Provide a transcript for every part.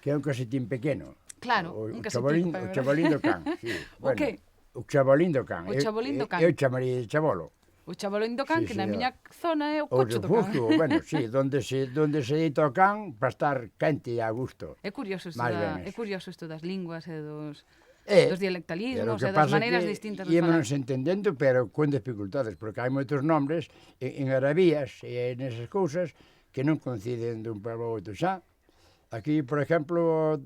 Que é un casetín pequeno. Claro, un casetín. O chabolín do can, sí. O que? O chabolín do can. O chabolín do can. Eu chamaría de chabolo. O chabolín do can, Sí, que na sí, miña zona é o O cocho do can. refugio, bueno, sí, donde se deita o can para estar quente e a gusto. É curioso isto, Máis das linguas e dos É, dos dialectalismos que e das pasa maneiras que distintas de ímonos falar. entendendo, pero con dificultades, porque hai moitos nombres en arabías e nesas cousas que non coinciden dun pueblo ao outro xa. Aquí, por exemplo,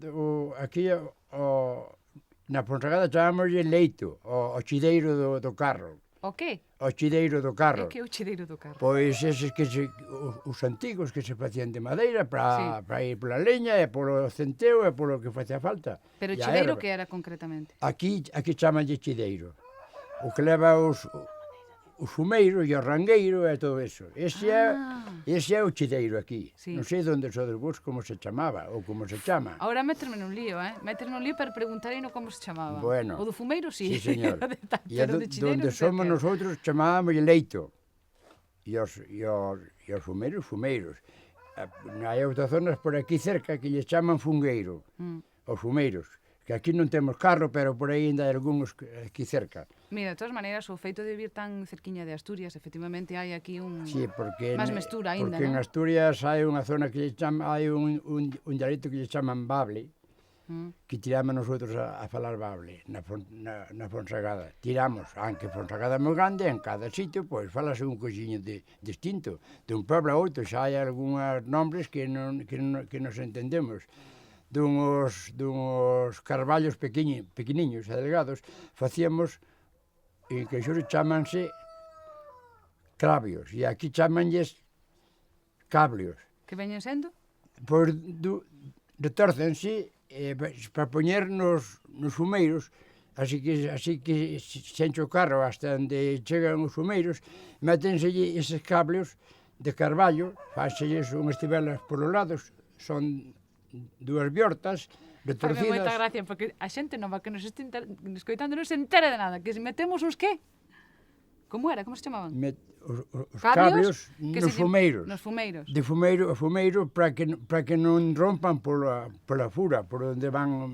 na Fonsagada chamámoslle leito, o chideiro do carro. O que? O chideiro do carro. É que é o chideiro do carro? Pois eses os antigos que se facían de madeira para ir pola leña e polo centeo e polo que facía falta. Pero o E a chideiro herba. que era concretamente? Aquí chamanlle chideiro. O que leva os fumeiros e o rangueiro e todo eso. Ese é o chideiro aquí. Sí. Non sei onde sodes vos como se chamaba ou como se chama. Ahora méterme nun lío, Méterme nun lío para preguntarei no como se chamaba. Bueno. O do fumeiro, sí. Sí, señor. E Pero de chideiro donde non sei o somos que é. nosotros chamábamos leito. E os fumeiros. Hai outras zonas por aquí cerca que lles chaman fungueiro. Os fumeiros. Que aquí non temos carro, pero por aí ainda hai algúns aquí cerca. Mira, de todas maneiras, o feito de vivir tan cerquiña de Asturias, efectivamente hai aquí Sí, porque máis mestura aínda, porque en non? Asturias hai unha zona que lle chama, hai un dialecto que lle chaman bable, que tiramos nosotros a falar bable na Fonsagada. Tiramos, aunque Fonsagada é moi grande, en cada sitio, pois falase un coxiño distinto. De un pueblo a outro xa hai algúns nombres que nos entendemos. Duns carballos pequeniños e delgados, facíamos, en que xore chamanse cravios, e aquí chamanlles cablios. Que veñen sendo? Pois retórcense para poñer nos fumeiros, así que se enche o carro hasta onde chegan os fumeiros, métenselle eses cablios de carballo, fáxelles unhas tibelas polos lados, son dúas biortas retorcidas. Fai moita gracia, porque a xente nova que nos este escoitando non se entera de nada, que se metemos uns que? Como era? Como se chamaban? Os cablios nos fumeiros. Nos fumeiros. De fumeiro para que non rompan pola fura, por onde van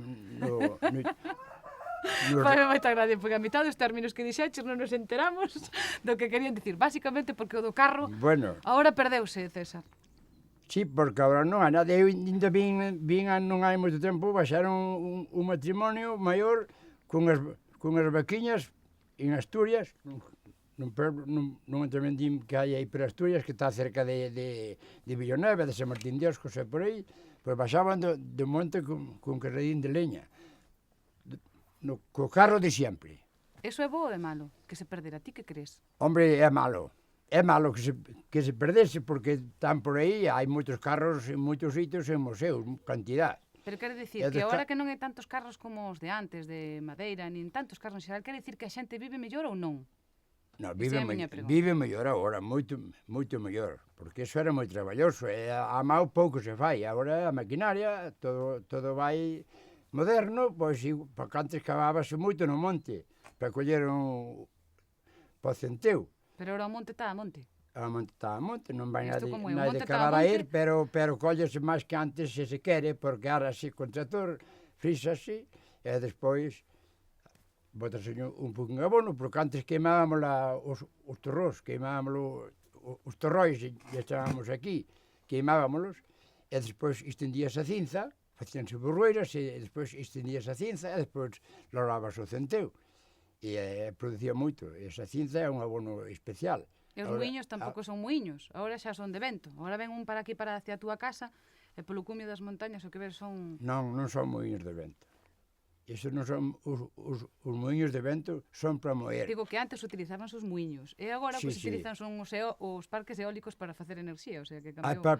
Fai moita gracia, porque a mitad dos términos que dixeches non nos enteramos do que querían dicir. Básicamente porque o do carro agora perdeuse, César. Sí, porque agora non hai nada. Eu ainda vin non hai moito tempo, baixaron un matrimonio maior con as vaquiñas en Asturias, non entendín que hai aí por Asturias, que está cerca de Villanueva, de San Martín de Oscos e por aí, pois baixaban do monte con carradín de leña, co carro de sempre. Eso é bo ou é malo? Que se perdera, ti que crees? Hombre, é malo. É malo que se perdese, porque están por aí, hai moitos carros en moitos sitios en museos, cantidad. Pero quere dicir que agora que non hai tantos carros como os de antes, de madeira, nin tantos carros en xeral, quere dicir que a xente vive mellor ou non? Non, vive mellor agora, moito mellor, porque iso era moi traballoso, e a mão pouco se fai, agora a maquinaria, todo vai moderno, pois porque antes cavábase moito no monte, para coller para o centeo. Pero ahora o monte está a monte. O monte está a monte, non vai Isto como é, o nadie monte cavar está a a ir, monte. pero collese máis que antes se quere, porque ahora así con tractor, frísase, e despois botase un pouquinho de abono, porque antes queimábamos os torrós, queimábamos os torróis, e chamábamos aquí, queimábamolos, e despois estendíase a cinza, facíanse borrueiras, e despois estendíase a cinza, e despois lorabas o centeo. E producía moito. Esa cinza é un abono especial. E os muiños tampouco son muiños, agora xa son de vento. Agora ven un para aquí, para hacia a túa casa, e polo cumio das montañas o que ves son... Non son muiños de vento. Iso non son os muiños de vento, son para moer. Digo que antes utilizábanse os muiños, e agora o que se utilizan son os parques eólicos para facer enerxía, o sea que cambiou.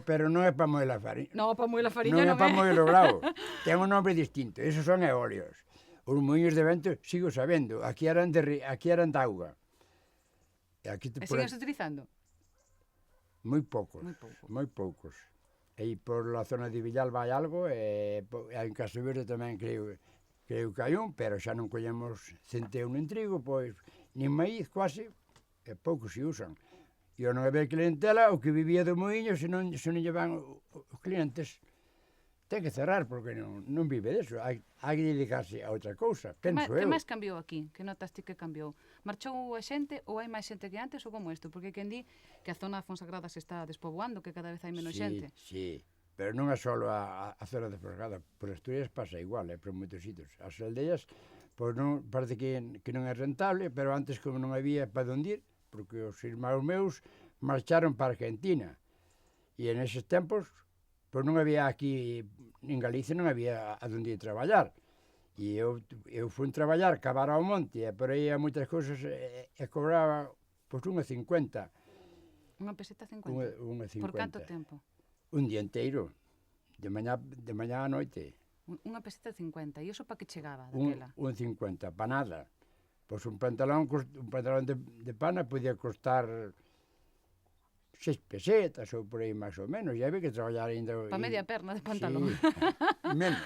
Pero non é para moer a fariña. Non, para moer a fariña non é. Non é para moer o bravo. Ten un nombre distinto. Esos son eóleos. Os muiños de vento sigo sabendo. Aquí eran de auga. E sigues utilizando? Moi poucos. E por la zona de Villalba hai algo, e en Castro Verde tamén creo que hai un, pero xa non collemos centeo nin trigo, pois, nin maíz, quase, e poucos se usan. E ao non haber clientela, o que vivía do muiño, se non lle van os clientes, ten que cerrar, porque non vive deso. Hai que dedicarse a outra cousa, penso eu. Que máis cambiou aquí? Que notas ti que cambiou? Marchou a xente ou hai máis xente que antes ou como isto? Porque quen di que a zona de Fonsagrada se está despoboando, que cada vez hai menos xente. Sí, pero non é só a zona de Fonsagrada. Por Asturias pasa igual, por moitos sitios. As aldeas, pois non, parece que non é rentable, pero antes como non había para onde ir, porque os irmãos meus marcharon para Argentina. E en eses tempos, pois non había aquí, en Galicia non había a donde ir traballar. E eu fui traballar, cavar ao monte, e por aí a moitas cousas e cobraba, pois, 1,50. Unha peseta 50? 1,50. Por canto tempo? Un día inteiro, de mañá á noite. Unha peseta 50, e iso para que chegaba daquela? 1,50, para nada. Pois un pantalón de pana podía costar 6 pesetas ou por aí máis ou menos, e había que traballar ainda... Para media perna de pantalón. Sí, menos.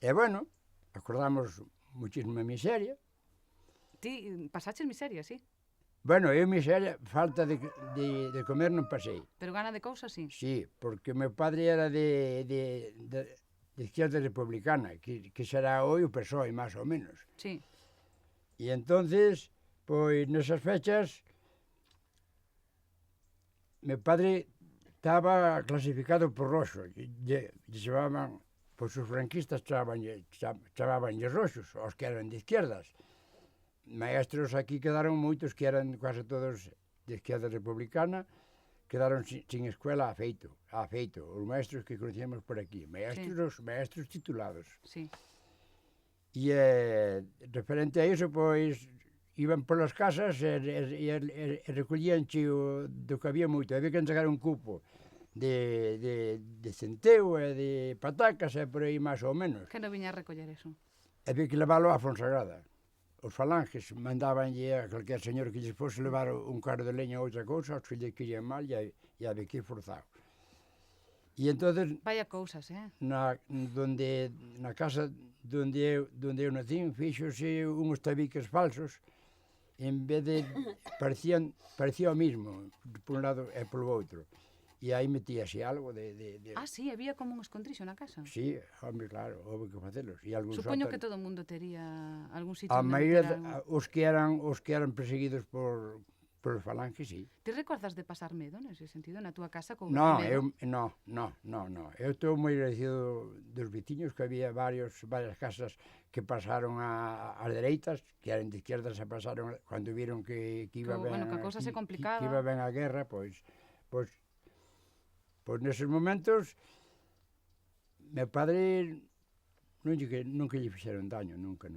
E bueno, acordamos muchísima miseria. Ti pasaches miseria, sí? Bueno, eu miseria, falta de comer non pasei. Pero gana de cousas, sí? Sí, porque meu padre era de izquierda republicana, que será hoy o PSOE, máis ou menos. Sí. E entonces, pois nesas fechas, meu padre estaba clasificado por roxo, lle chamaban, pois os franquistas chamabanlle roxos, os que eran de izquierdas. Maestros aquí quedaron moitos que eran quase todos de izquierda republicana, quedaron sin escuela afeito. Os maestros que conocíamos por aquí, maestros titulados. Sí. E referente a iso, pois, iban polas casas e recollían do que había moito. Había que entregar un cupo de centeo e de patacas e por aí máis ou menos. Que non viña a recoller eso? Había que leválo á Fonsagrada. Os falanges mandabanlle a calquer señor que lles fose levar un carro de leña ou outra cousa, os que lle querían mal e había que ir forzado. E entonces... Vaya cousas, na casa donde eu nacín, fíxose uns tabiques falsos, en vez de... parecía o mismo, por un lado e polo outro. E aí metíase algo de... Ah, sí, había como un escondrixo na casa? Sí, home, claro, houve que facelos. Supoño que todo o mundo tería algún sitio... A maioría, os que eran perseguidos por os falanges, sí. Ti recordas de pasar medo nese sentido, na túa casa? No, eu estou moi agradecido dos veciños, que había varias casas que pasaron ás dereitas, que eran de izquierdas, se pasaron, cando viron que iba ben... Bueno, que a cousa se complicaba. Que iba ben a guerra, pois neses momentos, meu padre nunca lle fixeron daño, nunca.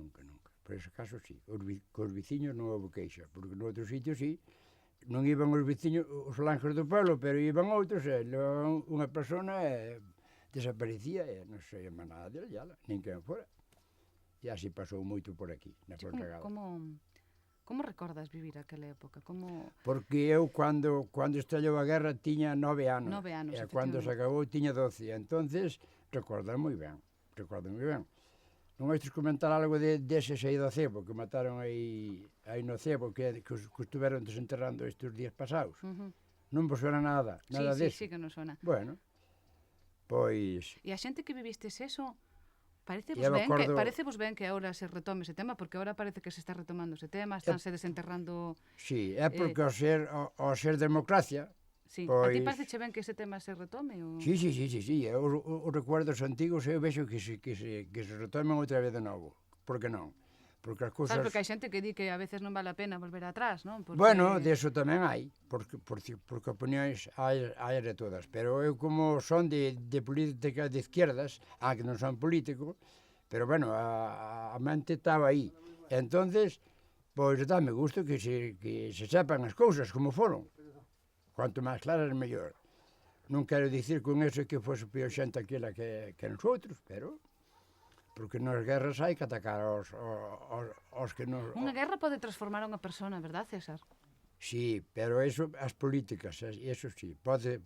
Por ese caso, sí. Cos veciños non houve queixa, porque no outro sitio, sí, non iban os veciños, os falanges do pueblo, pero iban outros, e levaban unha persona e desaparecía, e non se máis nada dela, nin quen fora. E así pasou moito por aquí, na Fonsagrada. Como recordas vivir aquela época? Porque eu, cando estallou a guerra, tiña 9 anos. 9 anos, e cando se acabou, tiña 12. Entonces, recordo moi ben. Non vais comentar algo deses aí do cebo, que mataron aí no cebo, que estuveron desenterrando estes días pasados. Non vos suena nada deso? Sí que non suena. Bueno, pois... E a xente que vivistes eso... Parecevos ben que agora se retome ese tema, porque agora parece que se está retomando ese tema, estánse desenterrando... Sí, é porque ao ser democracia... Sí, a ti parece ben que ese tema se retome? Sí, os recuerdos antigos eu vexo que se retomen outra vez de novo. Por que non? Porque as cousas... Porque hai xente que di que a veces non vale a pena volver atrás, non? Bueno, deso tamén hai, porque opinións hai de todas, pero eu como son de política de izquierdas, que non son político, pero bueno, a mente estaba aí. Entonces, pois dame gusto que se sepan as cousas como foron. Quanto máis claras, mellor. Non quero dicir con eso que fose pior xente aquela que nosotros, pero... porque nas guerras hai que atacar aos que nos... Unha guerra pode transformar a unha persona, verdad, César? Sí, pero eso, as políticas, eso sí, pode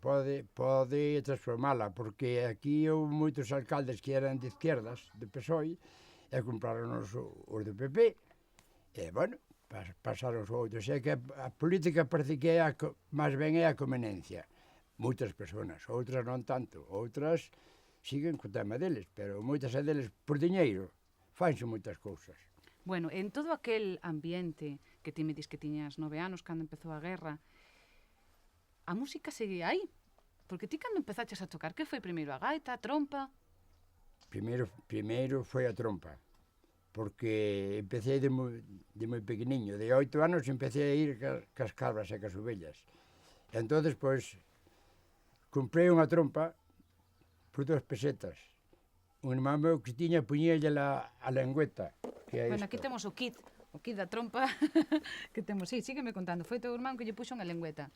transformala, porque aquí houve moitos alcaldes que eran de izquierdas, de PSOE, e compraron os de PP, e, bueno, pasaron os outros. É que a política parece que máis ben é a conveniencia. moitas persoas, outras non tanto, outras siguen co tema deles, pero moitas deles por diñeiro fanse moitas cousas. Bueno, en todo aquel ambiente que ti me dis que tiñas 9 anos cando empezou a guerra, a música seguía aí? Porque ti cando empezaches a tocar, que foi primeiro, a gaita, a trompa? Primeiro foi a trompa, porque empecé de moi pequeniño, de 8 anos empecé a ir cas cabras e cas ovellas. Entonces, pois, comprei unha trompa por 2 pesetas. Un irmán meu que tiña puñelle a lengüeta, que é Bueno, aquí isto. temos o kit da trompa que temos. Sí, sígueme contando. Foi teu irmán que lle puxo unha lengüeta.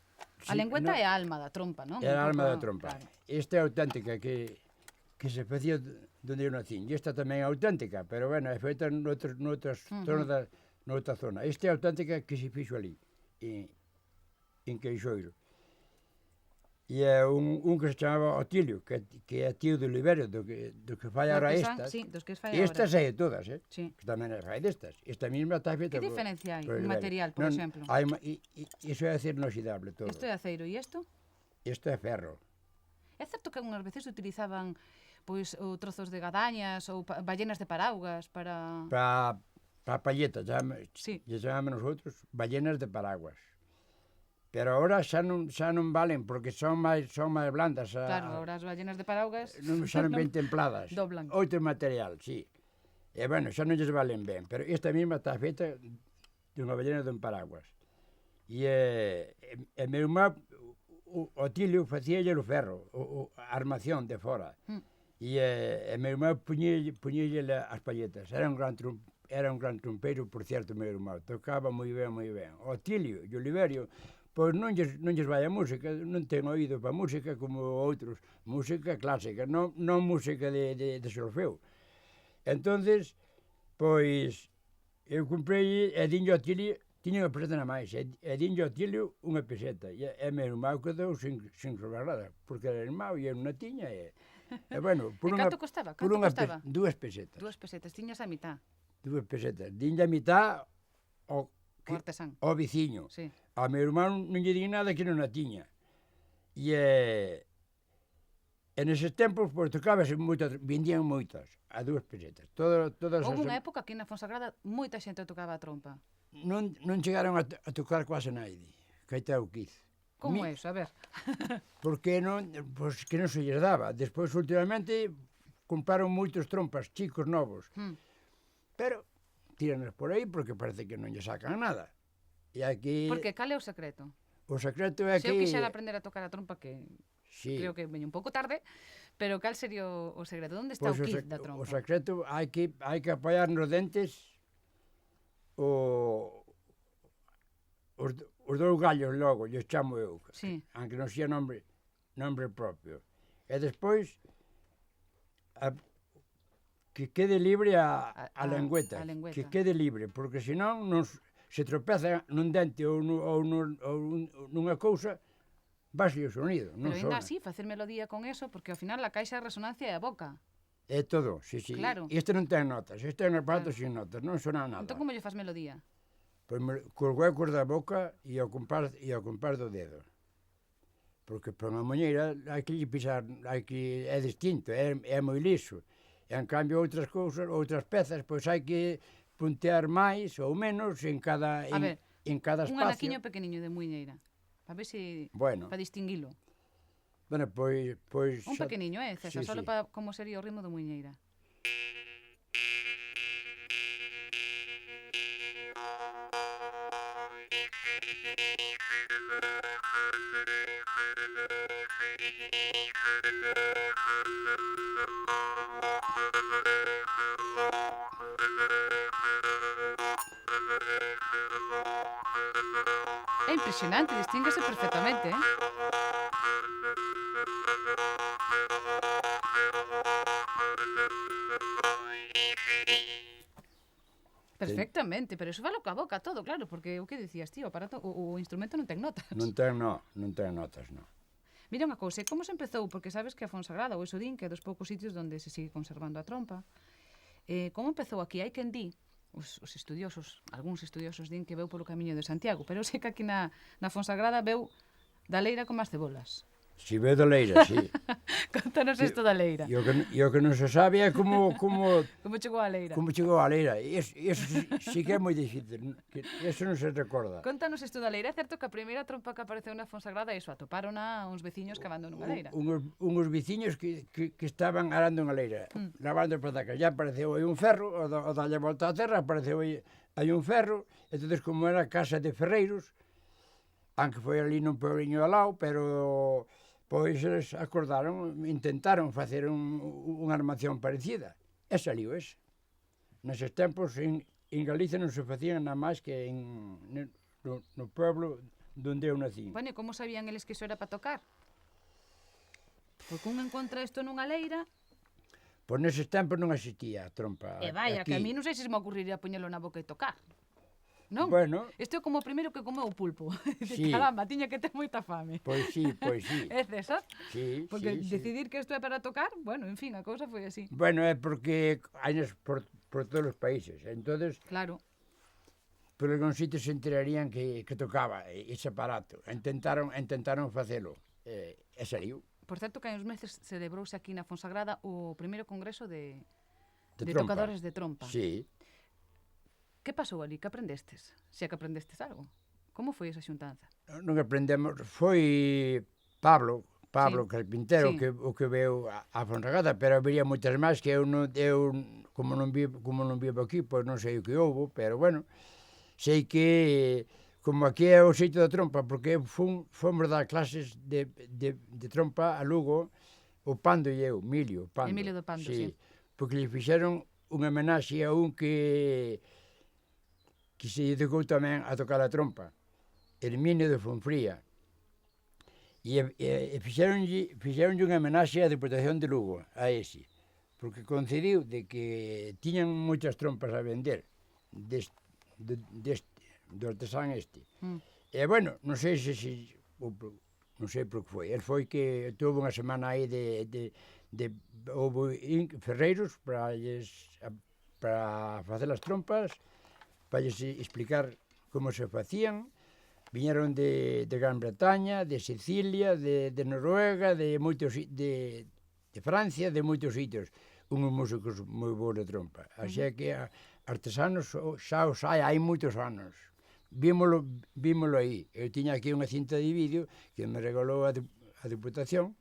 A Sí, lengüeta no, é a alma da trompa, non? é a Un alma pouco, da trompa. Claro. Esta é auténtica que se facía donde eu nací. E esta tamén é auténtica, pero, bueno, é feita noutras zonas noutra zona. Esta é auténtica que se fixo ali, en Queixoiro. E é un que se chamaba Otilio, que é tío de Oliverio, do que fai Do agora artesán, estas. sí, dos que fai Estas agora. é todas, Sí. que tamén é fai destas. Esta mesma está feita Que diferencia hai? por Un Oliverio. material, por exemplo. Hai iso é acero inoxidable todo. Isto é aceiro e isto? Isto é ferro. É certo que algunhas veces utilizaban pois ou trozos de gadañas ou ballenas de paraugas para... Para palletas, Sí. lle chamamos nosotros ballenas de paraguas. Pero agora xa non valen, porque son máis blandas. Claro, ahora as ballenas de paraugas Non xa non ben templadas. doblan. Outro material, sí. E, bueno, xa non lles valen ben, pero esta mesma está feita dunha ballena dun paraguas. E meu irmán, o Tilio, facíalle o ferro, a armación de fora. E meu irmán puñelle as palletas. Era un gran trompeiro, por certo, meu irmán. Tocaba moi ben, moi ben. O Tilio e o Oliverio, pois non lles vai a música, non ten oído para música como outros. Música clásica, non música de solfeo. Entonces, pois, eu comprei e dinlle ao Tilio, tiña unha peseta na máis, e dinlle ao Tilio unha peseta. E meu irmán quedou sin sobrarada, porque era irmán e eu non a tiña. E bueno, E canto costaba? Canto costaba? 2 pesetas. 2 pesetas, tiñas a mitad. 2 pesetas. Dinlle a mitad O artesán. ao viciño. Sí. A meu irmán non lle di nada que non a tiña. E neses tempos, pois, tocábase moitas, vendían moitas, a 2 pesetas. Todas Houve unha época que na Fonsagrada moita xente tocaba a trompa. non chegaron a tocar quase naide, que aí está o quiz. Como é iso? A ver. Porque pois, que non se lles daba. Despois, últimamente, compraron moitos trompas, chicos novos. Pero tíranos por aí porque parece que non lle sacan nada. E aquí... Porque cal é o secreto? O secreto é Se eu quixera aprender a tocar a trompa, que sí, creo que veño un pouco tarde, pero cal sería o segredo? Onde está pois o kit da trompa? O secreto hai que apoiar nos dentes os dous gallos logo, lles chamo eu, Sí. aunque non sea nombre propio. E despois que quede libre a lengüeta, que quede libre, porque senón se tropeza nun dente ou nunha cousa, vaise o sonido, non Pero ainda sona. así, facer melodía con eso, porque ao final a caixa de resonancia é a boca. É todo, sí. Claro. Este non ten notas, este é un aparato sin notas, non sona nada. Entón, como lle faz melodía? Pois cos huecos da boca e ao compás do dedo. Porque por unha moñeira hai que pisar, é distinto, é moi liso. E en cambio outras cousas, outras pezas, pois hai que puntear máis ou menos en cada espacio. Un anaquiño pequeniño de muiñeira. Para ver se... Bueno. Para distinguilo. Bueno, pois Un pequeniño, César? Sí, solo sí. para como sería o ritmo de muiñeira. É impresionante, distínguese perfectamente, Perfectamente, pero iso valo coa boca todo, claro, porque o que dicías, tío, o aparato, o instrumento non ten notas. Non ten notas, non. Mira unha cousa, como se empezou? Porque sabes que a Fonsagrada, ou Esodín, que é dos poucos sitios onde se sigue conservando a trompa. Como empezou aquí? Hai quen di, os estudiosos, algúns estudiosos din que veu polo camiño de Santiago, pero sei que aquí na Fonsagrada veu da leira como as cebolas. Si ve da leira, sí. Contanos isto da leira. E o que non se sabe é como Como chegou a leira? chegou a leira. Iso sí que é moi difícil. Eso non se recorda. Contanos isto da leira. É certo que a primeira trompa que apareceu na Fonsagrada, iso, atoparona uns veciños cavando nunha leira. Unhos veciños que estaban arando unha leira, lavando patacas. Ya apareceu aí un ferro, o dalle volta á terra, apareceu aí un ferro. Entón, como era casa de ferreiros, aunque foi ali nun puebliño ao lado, pero pois eles acordaron, intentaron facer unha armación parecida. E saliu ese. Neses tempos, en Galicia non se facían nada máis que no pueblo donde eu nací. Bueno, e como sabían eles que iso era para tocar? Porque un encontra isto nunha leira... Pois neses tempos non existía a trompa. E vaya, aquí. que a mí non sei se me ocurriría poñelo na boca e tocar. Non? Bueno. Isto é como o primeiro que comeu o pulpo. Sí. Caramba, tiña que ter moita fame. Pois sí, pois sí. É César? Sí, Porque sí, decidir que isto é para tocar, bueno, en fin, a cousa foi así. Bueno, é porque hai por todos os países. Entonces, Claro. por algún sitio se enterarían que tocaba ese aparato. Intentaron facelo. E saliu. Por certo, que hai uns meses celebrouse aquí na Fonsagrada o primeiro congreso de Trompa. tocadores de trompa. Sí. Que pasou ali? Que aprendestes? Se é que aprendestes algo. Como foi esa xuntanza? Non aprendemos. Foi Pablo Sí. Carpintero, Sí. o que veu a Fonsagrada, pero habería moitas máis que eu como non vivo aquí, pois non sei o que houbo, pero bueno, sei que como aquí é o sitio da trompa, porque fomos dar clases de trompa a Lugo, o Pando e eu, Emilio Pando. Emilio do Pando, sí. Porque lle fixeron unha homenaxe a un que se dedicou tamén a tocar a trompa, Herminio de Fonfría. E fixeronlle unha homenaxe á Diputación de Lugo, a ese, porque coincidiu de que tiñan moitas trompas a vender do artesán este. E, bueno, non sei non sei por que foi. El foi que tuvo unha semana aí houve ferreiros para facer as trompas, para lles explicar como se facían. Viñeron de Gran Bretaña, de Sicilia, de Noruega, de Francia, de moitos sitios. Unhos músicos moi bons de trompa. Así que artesanos xa os hai moitos anos. Vímolo aí. Eu tiña aquí unha cinta de vídeo que me regalou a Diputación,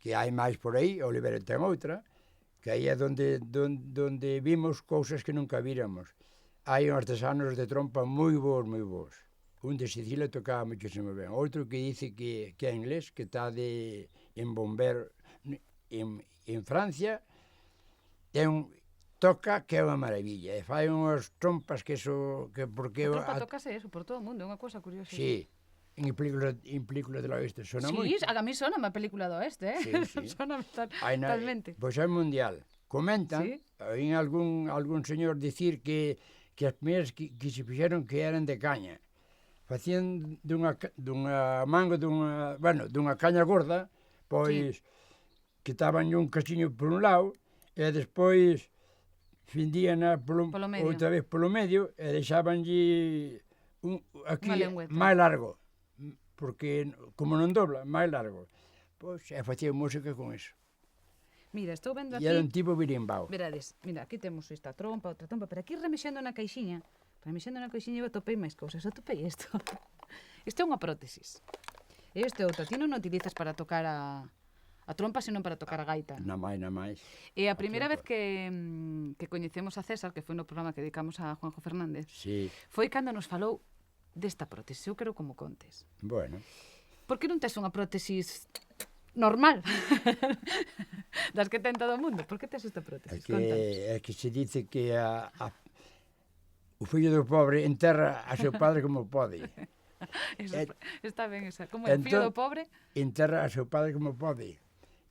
que hai máis por aí, Oliveira ten outra, que aí é donde vimos cousas que nunca víramos. Hai artesanos de trompa moi bons. Un de Sicilia tocaba muchísimo ben. Outro que dice que é inglés, que está en Bomber en Francia, toca que é unha maravilla. E fai unhas trompas que porque... A trompa tocase eso por todo o mundo, é unha cousa curiosa. Sí, en películas del oeste sona sí, moito. Sí, a mí sona unha película do oeste, Sí. Sona totalmente. Pois é mundial. Comentan, Sí. en algún señor dicir que as primeiras que se fixeron que eran de caña. Facían dunha manga, dunha caña gorda, pois quitaban un cachiño por un lado e despois findíana outra vez polo medio e deixabanlle aquí máis largo, porque como non dobla, máis largo. Pois facían música con eso. Mira, estou vendo aquí... E era un tipo birimbao. Verades, mira, aquí temos esta trompa, outra trompa, pero aquí remexendo na caixiña eu atopei máis cousas, atopei isto. Isto é unha prótesis. E isto é outra, ti non utilizas para tocar a trompa, senón para tocar a gaita. Na máis. E a primeira vez que coñecemos a César, que foi no programa que dedicamos a Juanjo Fernández, sí, foi cando nos falou desta prótesis. Eu quero como contes. Bueno. Por que non tes unha prótesis normal? Das que ten todo o mundo. Por que tes esta prótesis? É que se dice que o fillo do pobre enterra a seu padre como pode. Está ben esa. Como é o fillo do pobre? Enterra a seu padre como pode.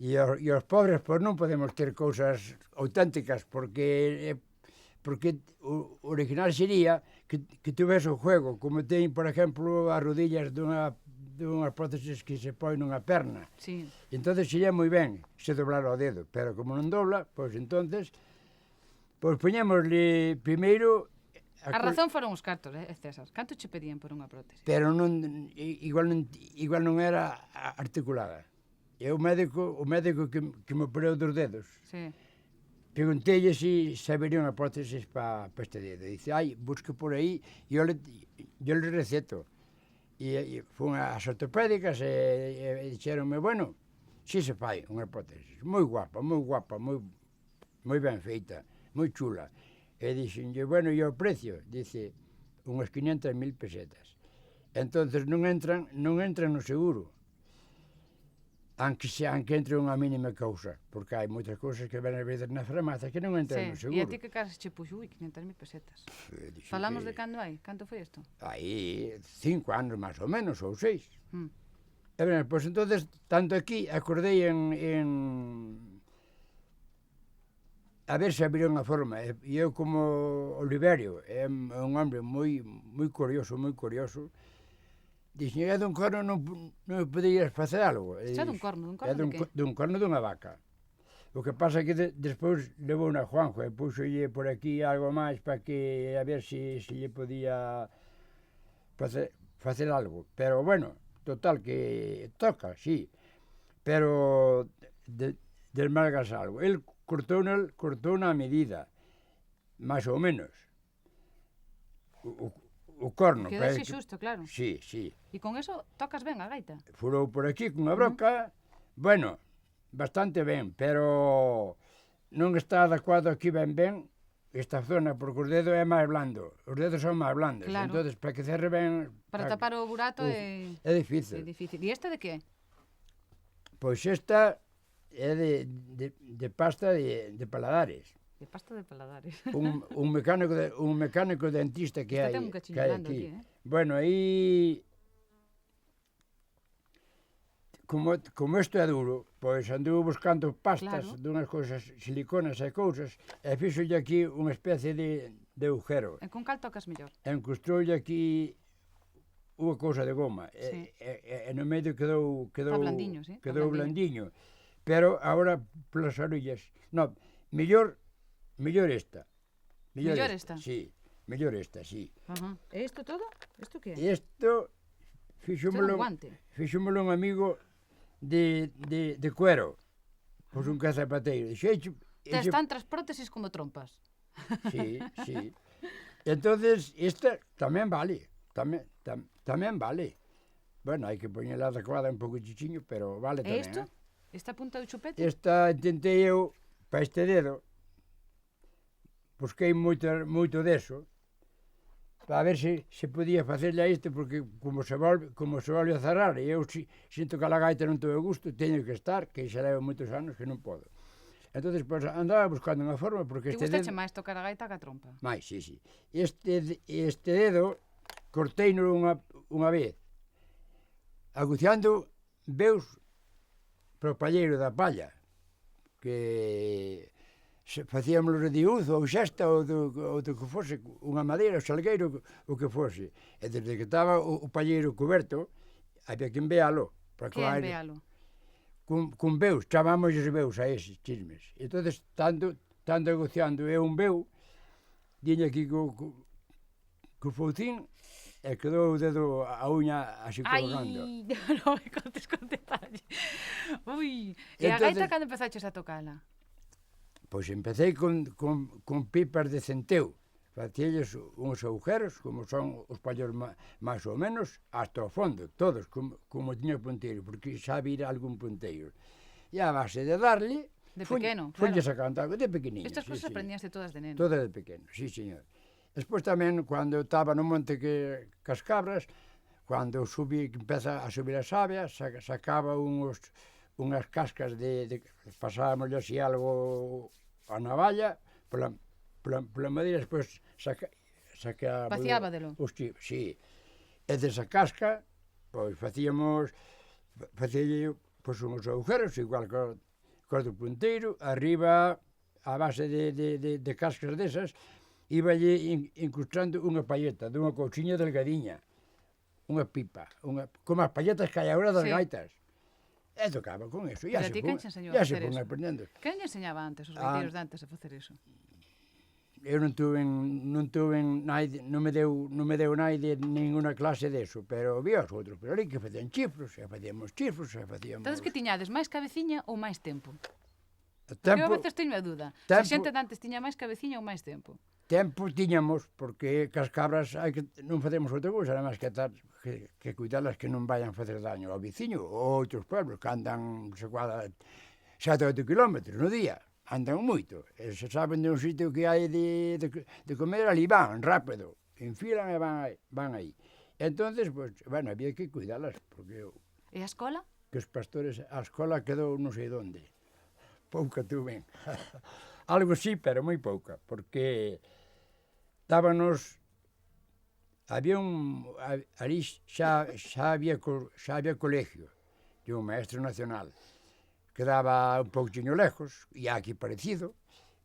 E os pobres, pois non podemos ter cousas auténticas, porque o original sería que tuvese o juego, como ten, por exemplo, as rodillas dunhas prótesis que se pon nunha perna. Sí. Entonces sería moi ben se doblar o dedo, pero como non dobla, pois entonces poñémosle primeiro... A razón foron os cartos, César. Canto che pedían por unha prótese? Pero igual non era articulada. E o médico que me operou dos dedos, Sí. preguntei-lle se habería unha prótesis para este dedo. Dice, busque por aí e yo le receto. E fun ás ortopédicas e dixeronme, bueno, si se fai unha prótesis. Moi guapa, moi ben feita, moi chula. E dixenlle, bueno, e o precio? Dice, unhas 500.000 pesetas. Entonces non entran no seguro. Anque entre unha mínima cousa, porque hai moitas cousas que ven a veces na farmacia que non entran no seguro. E a ti que caras che puxo? 500.000 pesetas. Falamos de cando hai? Canto foi isto? Aí 5 anos máis ou menos, ou 6. E ben, pois entonces, tanto aquí, acordei a ver se habría unha forma. E eu como Oliverio, é un hombre moi curioso, dixen, dun corno non poderías facer algo. Xa dun corno de que? Dun corno dunha vaca. O que pasa é que despois levou na Juanjo e puxolle por aquí algo máis para que a ver se lle podía facer algo. Pero bueno, total que toca, sí. Pero desmalgas algo. El cortou na medida, máis ou menos. O corno. Quedou así xusto, claro. Sí. E con eso tocas ben a gaita? Furou por aquí cunha broca, bueno, bastante ben, pero non está adecuado aquí ben, esta zona, porque os dedos é máis blando, os dedos son máis blandos, claro. Entonces para que cerre ben... Para tapar o burato é difícil. E esta de que? Pois esta é de pasta de paladares. De pasta de paladares. Un mecánico dentista que hai aquí. Bueno, aí como isto é duro, pois anduvo buscando pastas dunhas cousas, siliconas e cousas, e fixolle aquí unha especie de agujero. E con cal tocas mellor? Encostroulle aquí unha cousa de goma, e no medio quedou blandiño, sí? Quedou blandiño. Pero agora polas orellas, mellor esta. Mellor esta? Sí, mellor esta, sí. E isto todo? Isto que é? Isto fixómolo un amigo de cuero, pois un cazapateiro. Tes tantas prótesis como trompas. Sí. Entonces, esta tamén vale, tamén vale. Bueno, hai que poñela adecuada un pouco chichiño, pero vale tamén. E isto? Esta punta do chupete? Esta intentei eu, para este dedo, busquei moito deso, para ver se podía facerlle a isto, porque como se volve a cerrar, e eu sinto que a la gaita non estou a gusto, teño que estar, que xa levo moitos anos que non podo. Entón, pois, andaba buscando unha forma, porque este dedo... Ti gustache máis tocar a gaita que a trompa? Mais, sí. Este dedo, corteino unha vez, aguciando veus para o palleiro da palla, que facíamos de uzo ou xesta ou do que fose, unha madeira, o salgueiro, o que fose. E desde que estaba o palleiro coberto, había que envealo. Que envealo? Con veus, chamamos os veus a eses chismes. Entón, tanto aguciando eu un veu, diña aquí co foucín, e quedou o dedo, a uña así colgando. Ai, non me contes con detalle. Ui, e a gaita cando empezaches a tocala? Pois empecé con pipas de centeu. Facíalles uns agujeros, como son os pallos máis ou menos, hasta o fondo, todos, como tiña o punteiro, porque xa vira algún punteiro. E a base de darle... De pequeno, claro. Fonlle sacando algo de pequeniño. Estas cosas aprendías de todas de neno. Todas de pequeno, sí, señor. Despois tamén, cando estaba no monte cas cabras, cando empeza a subir a savia, sacaba unhas cascas pasábamoslle así algo a navalla, pola madeira, despois sacaba... Vaciábadelo? Sí. E desa casca, pois facíamos uns agujeros, igual co do punteiro, arriba, a base de cascas desas, íballe incrustando unha palleta dunha couchiña delgadiña, unha pipa, como as palletas que hai agora das gaitas. E tocaba con eso. Pero a ti quen che enseñou a facer eso? Aprendendo. Quen lle enseñaba antes, os gaiteiros de antes, a facer eso? eu non tuve non me deu naide ninguna clase deso, pero vi os outros por ali que facían chifros, e facíamos chifros, e facíamos... Entonces que tiñades máis cabeciña ou máis tempo? Tempo, Eu a veces teño a dúda. Se a xente de antes tiña máis cabeciña ou máis tempo? tempo tiñamos, porque cas cabras non facemos outra cousa, nada máis que cuidalas que non vayan facer daño ao veciño ou outros pueblos que andan, se guarda, 7 ou 8 kilómetros no día. Andan moito. E se saben de un sitio que hai de comer, ali van, rápido. Enfilan e van aí. Entonces, pues, bueno, había que cuidalas, porque E a escola? que os pastores, a escola quedou non sei onde. Pouca tuven. Algo sí, pero moi pouca, porque dábanos, había ali xa había colegio, e un maestro nacional, que daba un pouquinho lejos, e aquí parecido,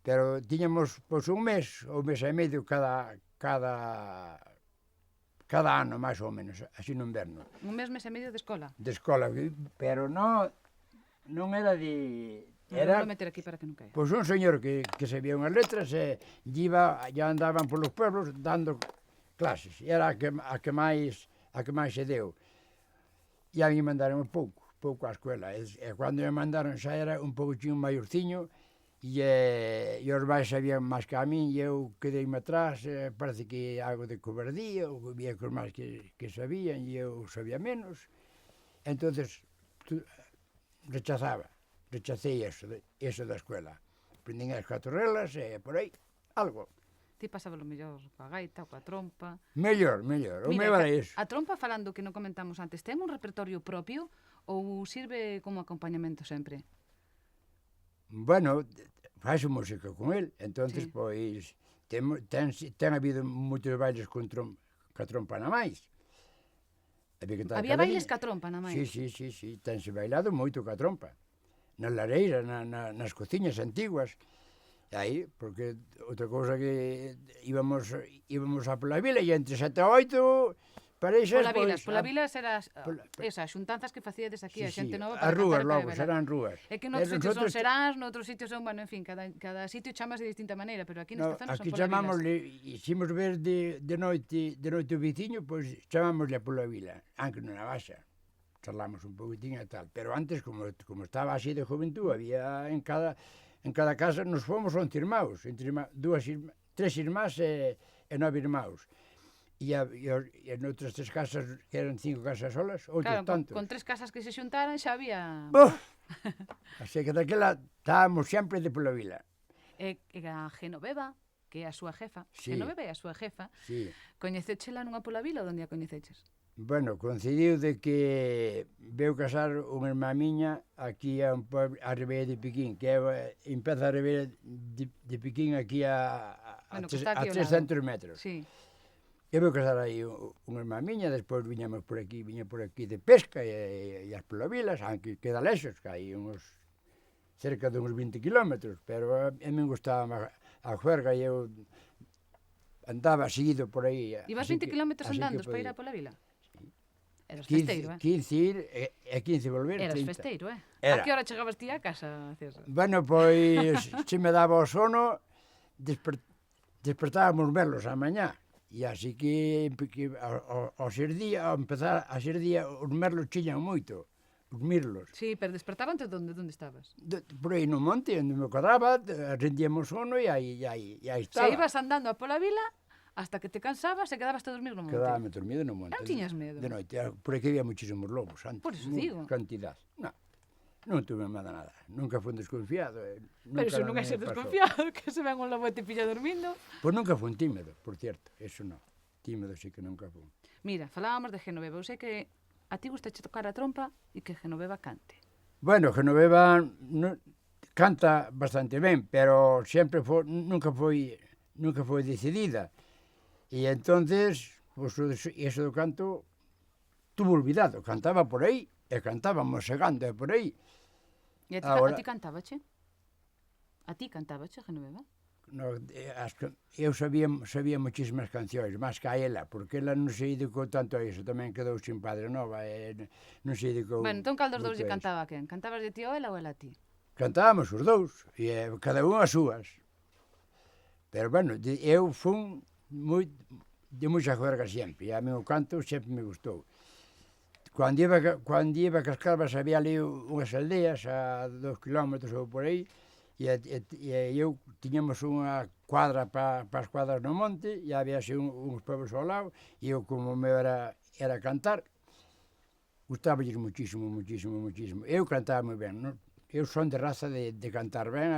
pero tiñamos pois, un mes ou mes e medio cada ano, máis ou menos, así no inverno. Un mes e medio de escola? De escola, pero non era de... Era, vou meter aquí para que non caia. Pois un señor que sabía unhas letras e ya andaban polos pueblos dando clases. E era a que máis se deu. E a mí mandaron pouco á escuela. E cando me mandaron xa era un pouquinho maiorciño e os vais sabían máis que a mí e eu quedeime atrás, parece que algo de cobardía, ou había cos máis que sabían e eu sabía menos. Entonces rechacei eso da escuela. Aprendín as 4 reglas e por aí, algo. Ti pasaba lo mellor coa gaita, coa trompa... Mellor. O meu era iso. A trompa, falando que non comentamos antes, ten un repertorio propio ou sirve como acompañamento sempre? Bueno, faixo música con el, entonces, Sí. pois, ten habido moitos bailes con ca trompa na máis. Había bailes ca trompa na máis? Sí, tense bailado moito ca trompa. Nas lareiras, nas cociñas antiguas. E aí, porque outra cousa que íbamos a pola vila e entre 7 e 8 pareixas... Pola vilas era esas xuntanzas que facíades aquí, a xente nova para as rúas cantar e para logo, bailar. serán rúas. É que noutros sitios son seráns, noutros sitios son, bueno, en fin, cada sitio chamas de distinta maneira, pero aquí nesta zona son aquí pola vilas. chamámosle, hicimos ver de noite o veciño, pois chamámosle pola vila, aunque non a baixa. Charlamos un poquitín e tal, pero antes, como estaba así de juventud, había en cada casa, nos fomos 11 irmãos, tres irmás e 9 irmãos. E en outras 3 casas, que eran 5 casas solas, outros Claro, tantos. con 3 casas que se xuntaran xa había... Así que daquela estábamos sempre de pola vila. E a Genoveva, que é a súa jefa, Sí. Genoveva é a súa jefa, Sí. coñecéchela nunha pola vila ou onde a coñeceches? Bueno, coincidiu de que veu casar unha irmá miña aquí a un pueblo, a Ribeira de Piquín, que empeza a Ribeira de Piquín aquí a Bueno, que está aquí ao 300 metros. Sí. E veu casar aí unha irmá miña, despois viña por aquí de pesca e as pola vilas, aunque queda lexos, que hai cerca de uns 20 kilómetros, pero a mí me gustaba a juerga e eu andaba seguido por aí. Ibas así 20 kilómetros así que andando para ir podía. a pola vila? Eras 15 festeiro, 15 ir e 15 volver, Eras 30. festeiro, Era. A que hora chegabas ti a casa, César? Bueno, pois, se me daba o sono, despertábamos verlos a mañá. E así que ao empezar a ser día, os merlos chiñan moito, os mirlos. Sí, pero despertaban-te onde estabas? Por aí no monte, onde me acordaba, rendíamos sono e aí estaba. Se ibas andando a pola vila, hasta que te cansabas e quedabas a dormir no monte. Quedábame dormido no monte. Non tiñas medo? De noite, por aquí había muchísimos lobos antes. Por eso moita digo. Cantidad. Non tuve nada. Nunca fui un desconfiado. Pero iso non é ser desconfiado, que se ven un lobo e te pilla dormindo. Pois nunca fui un tímido, por cierto, eso non. Tímido sí que nunca fui. Mira, falábamos de Genoveva. Eu sei que a ti gusta tocar a trompa e que Genoveva cante. Bueno, Genoveva canta bastante ben, pero nunca foi decidida. E entonces, pues, eso do canto tuvo olvidado. Cantaba por aí, e cantaba mosegando por aí. E Ahora- a ti cantábache? A ti cantábache, Genoveva? Eu sabía muchísimas cancións, máis que a ela, porque ela non se dedicou tanto a iso, tamén quedou sin padre nova, e non se dedicou... Bueno, entón cal dos dous moito lle a iso. cantaba a quen? Cantabas de ti ou ela a ti? Cantábamos os dous, e cada un as súas. Pero, bueno, eu fun de mucha juerga sempre, e a mí o canto sempre me gustou. Cando iba a Cascalvas había ali unhas aldeas a 2 kilómetros ou por aí, e eu tiñamos unha cuadra para as cuadras no monte, e había así uns pueblos ao lado, e eu, como me era cantar, gustáballes muchísimo, muchísimo, muchísimo. Eu cantaba moi ben, non? Eu son de raza de cantar ben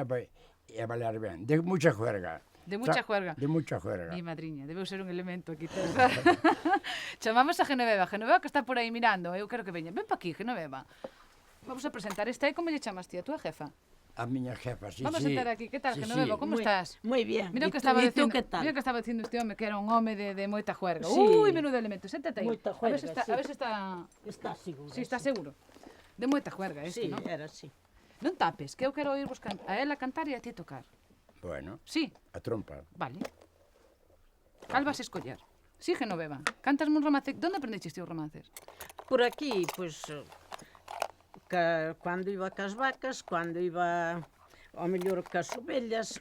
e a bailar ben, de mucha juerga. De mucha juerga. De mucha juerga. Mi madriña, debeu ser un elemento aquí. Chamamos a Genoveva. Genoveva que está por aí mirando. Eu quero que veña. Ven pa aquí, Genoveva. Vamos a presentar esta. Como lle chamas ti? A túa jefa? A miña jefa, sí, Vamos a sentar aquí. Que tal, sí, Genoveva? sí. Como estás? Moi bien. Mira o que E estaba tú dicindo. que tal? Mira que estaba dicindo este home que era un home de moita juerga. Sí. Ui, menudo elemento. Séntate aí. Moita A ver juerga, se está, sí. a ver se está. Está seguro. Si está seguro. De moita juerga este, Sí, non? era así. Non tapes, que eu quero oírvos a ela cantar e a ti tocar. Bueno, Sí, a trompa. vale. Cal vas a escoller? Sí, Genoveva. Cantas un romance. Donde aprendiste os romances? Por aquí, pois, cando iba cas vacas, cando iba ao mellor cas ovellas,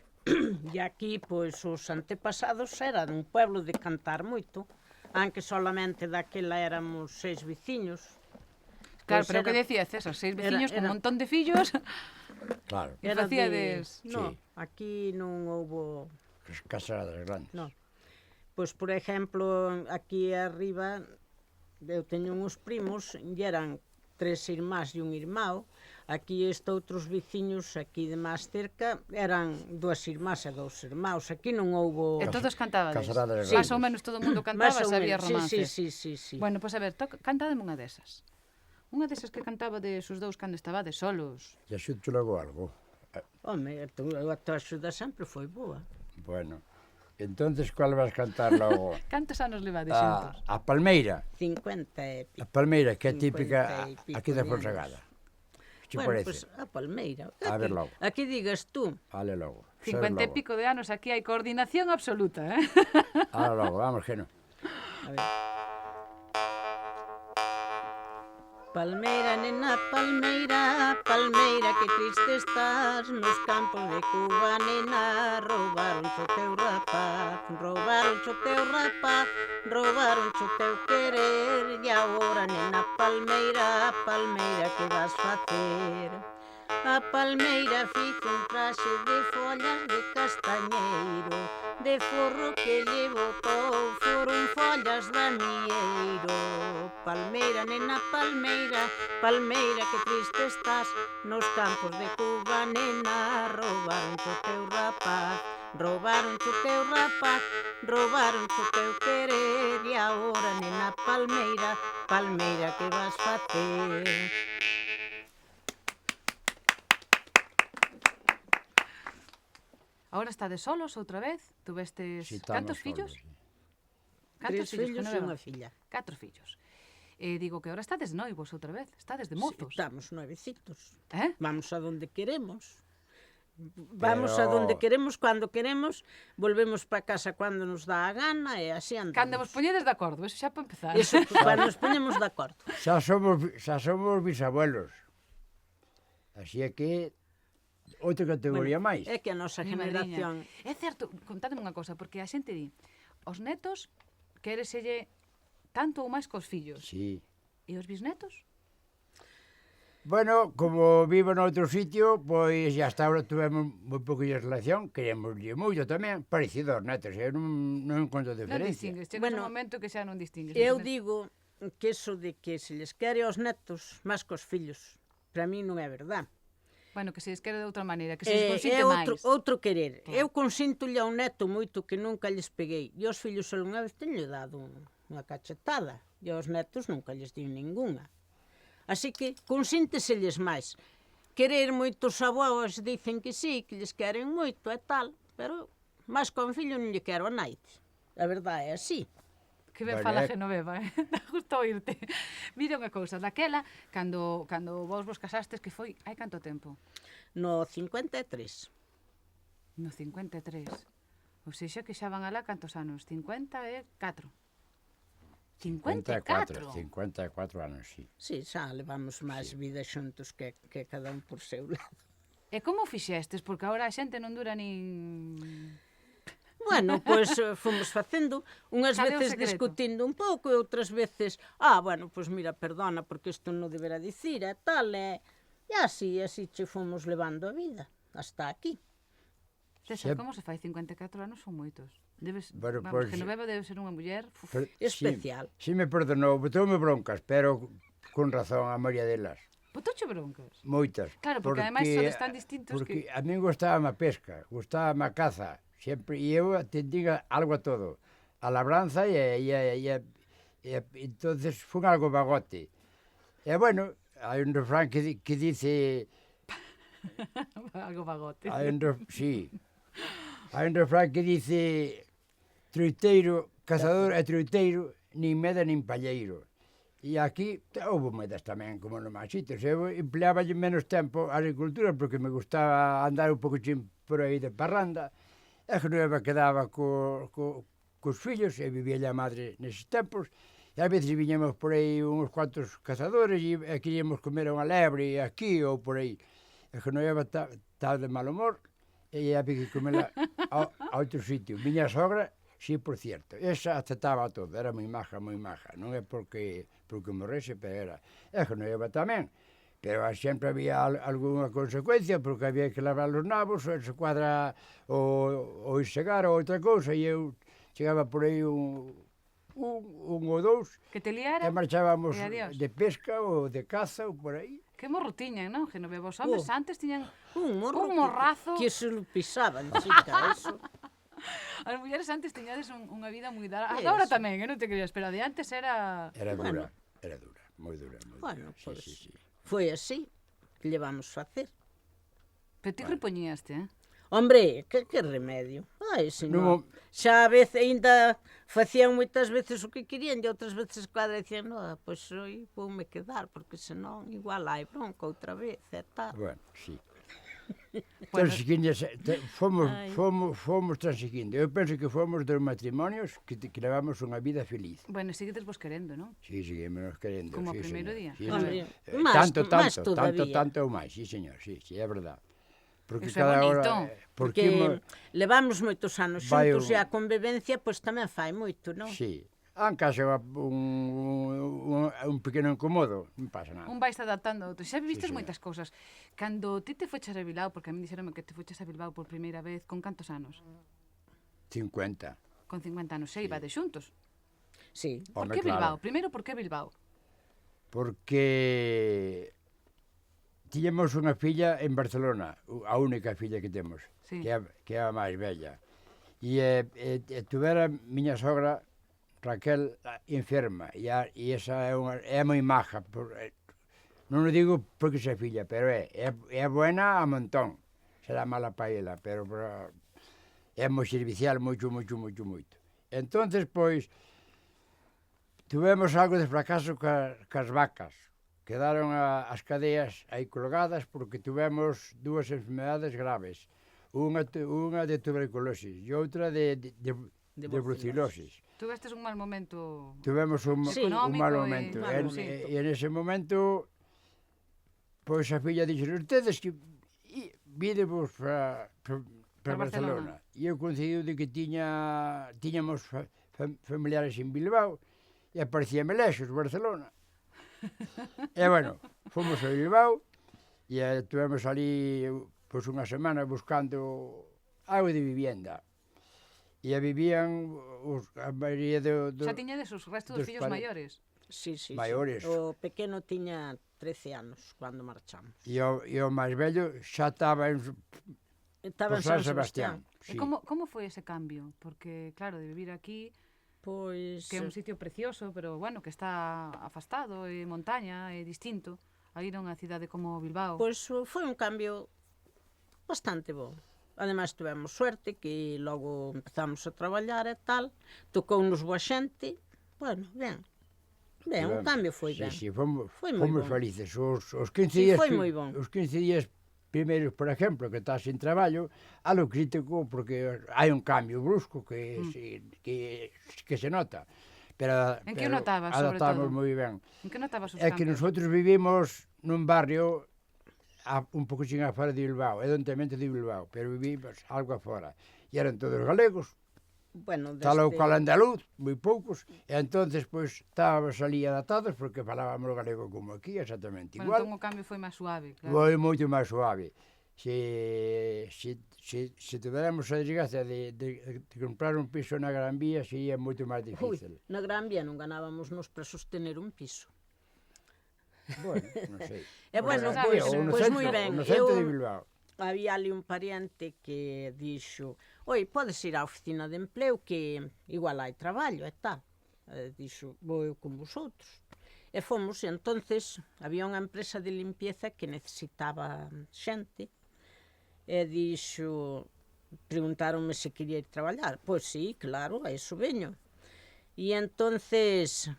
e aquí, pois, os antepasados eran un pueblo de cantar moito, aunque solamente daquela éramos 6 veciños. Claro, Pois pero o que era- decía César, 6 veciños con un era- montón de fillos. Claro, E facíades... No, Sí. aquí non houbo... as casaradas grandes. No. Pois, por exemplo, aquí arriba, eu teño uns primos, e eran 3 irmás e un irmão. Aquí outros veciños, aquí de máis cerca, eran 2 irmás e 2 irmãos. Aquí non houbo... E todos cantabades. Casaradas Sí. Más ou menos todo o mundo cantaba, Más ou sabía menos, romances. sí. Bueno, pois a ver, cantademe unha desas. Unha desas que cantaba de sus dous cando estabades solos. E axuto logo algo. Home, a tua axuda sempre foi boa. Bueno, entonces, cual vas cantar logo? Cantos anos levades xuntos? A Palmeira. 50 e pico. A Palmeira, que é 50 típica e pico aquí da de Fonsagada. Que che Bueno, parece? pois a Palmeira. A ver logo. Aquí digas tú. Vale logo. 50 e pico de anos, aquí hai coordinación absoluta, eh? Ahora logo, vamos, que no. A ver. Palmeira, nena, palmeira, palmeira, que triste estás nos campos de Cuba, nena. Roubaron o teu rapaz, roubaron o teu rapaz, roubaron o teu querer. E agora, nena, palmeira, palmeira, que vas facer? A palmeira fizo un traxe de follas de castañeiro, de forro que lle botou, foron follas de amieiro. Palmeira, nena, palmeira, palmeira, que triste estás nos campos de Cuba, nena. Roubaron o teu rapaz, roubaron o teu rapaz, roubaron o teu querer. E agora, nena, palmeira, palmeira, que vas facer? Ahora estades solos outra vez? Tuvestes Si estamos cantos fillos? solos, sí. Cantos 3 fillos e Genoveva? unha filla. 4 fillos. Digo que ahora estades noivos outra vez, estades de Sí, mozos. estamos nuevecitos. Eh? Vamos a donde queremos. Vamos a Pero- donde queremos, cando queremos, volvemos para casa cando nos dá a gana e así andamos. Cando vos poñedes de acordo, eso xa para empezar. Eso, cando nos poñemos de acordo. Xa somos bisabuelos. Así é que outra categoría máis. É que a nosa Mi madriña. generación... É certo, contádeme unha cosa, porque a xente di, os netos quéreselle tanto ou máis cos fillos. Sí. E os bisnetos? Bueno, como vivo noutro sitio, pois ya hasta ahora tuvemos moi pouquilla relación, queremoslle moito tamén, parecido aos netos, eu non encontro Non diferencia. distingues, chegas Bueno, un momento que xa non distingues. Eu Os netos. digo que eso de que se les quere aos netos máis cos fillos, para mí non é verdad. Bueno, que se les quere de outra maneira, que se les consinte É máis. outro querer. Claro. Eu consintolle ao neto moito que nunca lles peguei. E aos fillos algunha vez teño dado unha cachetada. E aos netos nunca lles di ninguna. Así que consínteselles máis. Querer moitos avós dicen que sí, que lles queren moito e tal, pero máis con fillo non lle quero a naide. A verdade é así. Que ben Vale, fala Genoveva, eh? Dá gusto oírte. Mira unha cousa, daquela, cando vos casastes, que foi, hai canto tempo? No 53. No 53. Ou seja, que xa van alá cantos anos? 54. 54? 54 anos, sí. Sí, xa levamos máis vida xuntos que cada un por seu lado. E como fixestes? Porque agora a xente non dura nin... Bueno, pois fomos facendo unhas Cal é o veces secreto? discutindo un pouco e outras veces, bueno, pois mira, perdona, porque isto non debera dicir, e tal, e así che fomos levando a vida, hasta aquí. César, como se fai 54 anos son moitos. Bueno, Vamos, pois, Genoveva debe ser unha muller... Especial. Si me perdonou, botoume broncas, pero con razón a maioría delas. Botouche broncas. Moitas. Claro, porque ademais sodes tan distintos porque que... a min gustaba a pesca, gustaba a caza, sempre, e eu atendía algo a todo. A labranza entonces fun algo vagote. E bueno, hai un refrán que dice... Algo vagote. Sí. Hai un refrán que dice troiteiro, cazador e troiteiro, nin meda nin palleiro. E aquí houve medas tamén, como no máis sitios. Eu empleaba menos tempo a agricultura porque me gustaba andar un poquinho por aí de parranda. E que non me quedaba cos fillos e vivía a madre neses tempos. E ás veces viñamos por aí uns cuantos cazadores e queríamos comer unha lebre aquí ou por aí. E que non iba tal de mal humor e había que comela a outro sitio. Miña sogra, sí, por cierto, esa aceptaba todo, era moi maja, non é porque morrese, pero era. E que non iba tamén, pero sempre había algunha consecuencia, porque había que lavar os nabos, ou se cuadra ou ensegar ou outra cousa, e eu chegaba por aí un ou dous, Que te liara e marchábamos e adiós. de pesca ou de caza ou por aí. Que morro tiñan, non? Genoveva, os homes antes tiñan Un morro un morrazo. que se lo pisaban, chica, eso. As mulleres antes tiñades unha vida moi dura. Agora Eso. tamén, non te creas, pero de antes era... Era Bueno. dura, era dura, moi dura, moi Bueno, dura. pois, Sí. foi así que llevamos facer. Pero ti repoñíaste, Hombre, que remedio. Ai, No senón, mo- xa a vez aínda facían moitas veces o que querían e outras veces cuadra dicían, pois hoy voume quedar, porque senón igual hai bronca outra vez e tal. Bueno, sí. Bueno. Transiquindo, Ai. fomos transiquindo. Eu penso que fomos dos matrimonios que levamos unha vida feliz. Bueno, seguides vos querendo, non? Sí, seguimos querendo. Como o sí, primeiro señor. día. Sí, Hombre, señor. máis Tanto todavía. ou máis, sí, señor, sí, é verdad. Porque Eso é cada bonito. hora... Porque levamos moitos anos vai xuntos un- e a convivencia pois tamén fai moito, non? Sí. Aunque un pequeno incomodo, non pasa nada. Un vais adaptando a outro. Xa vistes señor. moitas cousas. Cando ti te foches a Bilbao, porque a mí dixeronme que te foches a Bilbao por primeira vez, con cantos anos? 50. Con 50 anos, xa ibades xuntos. Sí. Por Home, que claro. Bilbao? Primeiro, por que Bilbao? Porque tiñamos unha filla en Barcelona, a única filla que temos, Sí. que é a máis bella. E tuvera miña sogra, Raquel, enferma, e esa é moi maja. Non o digo porque se filla, pero é buena a montón. Será mala pa ela, pero é moi servicial, moito. Entonces, pois, tuvemos algo de fracaso cas vacas. Quedaron as cadeas aí colgadas porque tuvemos dúas enfermedades graves. Unha de tuberculosis e outra de brucelosis. Tuvestes un mal momento... Tuvemos un Económico mal e momento. mal momento. E en ese momento, pois a filla dixo, ustedes que videvos para Barcelona. E eu coincidiu de que tiñamos familiares en Bilbao e aparecíame lexos Barcelona. E bueno, fomos a Bilbao e estuvemos ali pois unha semana buscando algo de vivienda. E vivían a maioría Xa tiñades os restos dos fillos maiores. Sí. Maiores. O pequeno tiña 13 anos cando marchamos. E o máis vello xa estaba Estaba por en San San Sebastián. E como foi ese cambio? Porque, claro, de vivir aquí, Pois que é un sitio precioso, pero, bueno, que está afastado, é montaña, é distinto, a ir a unha cidade como Bilbao. Pois foi un cambio bastante bo. Ademais, tivemos suerte que logo empezamos a traballar e tal, tocounos boa xente, bueno, ben, o cambio foi ben. Sí, fomos moi bon. felices. Os 15 Sí, días, foi moi bon. os 15 días primeiros, por exemplo, que estás sin traballo, algo crítico porque hai un cambio brusco que se nota. Pero En que o notabas, sobre adaptamos todo? moi ben. En que notabas os É que cambios? nosotros vivimos nun barrio un poquinho afora de Bilbao, é dontemente de Bilbao, pero vivimos algo afora. E eran todos galegos, Bueno, Tal ou cual andaluz, moi poucos, e entonces, pois, estábamos ali adaptados porque falábamos galego como aquí, exactamente Bueno, igual. entón o cambio foi máis suave, claro. Foi moito máis suave. Se tuveramos a desgracia de comprar un piso na Gran Vía, sería moito máis Ui, difícil. na Gran Vía non ganábamos nos para sostener un piso. Bueno, non sei. E bueno, Bueno, pois, ou no pois centro, moi ben. no centro de Bilbao. Había ali un pariente que dixo: oi, podes ir á oficina de empleo que igual hai traballo e tal. Dixo: vou eu con vosotros. E fomos, e entonces había unha empresa de limpieza que necesitaba xente. E dixo, preguntáronme se quería ir traballar. Pois sí, claro, a iso veño. E entonces,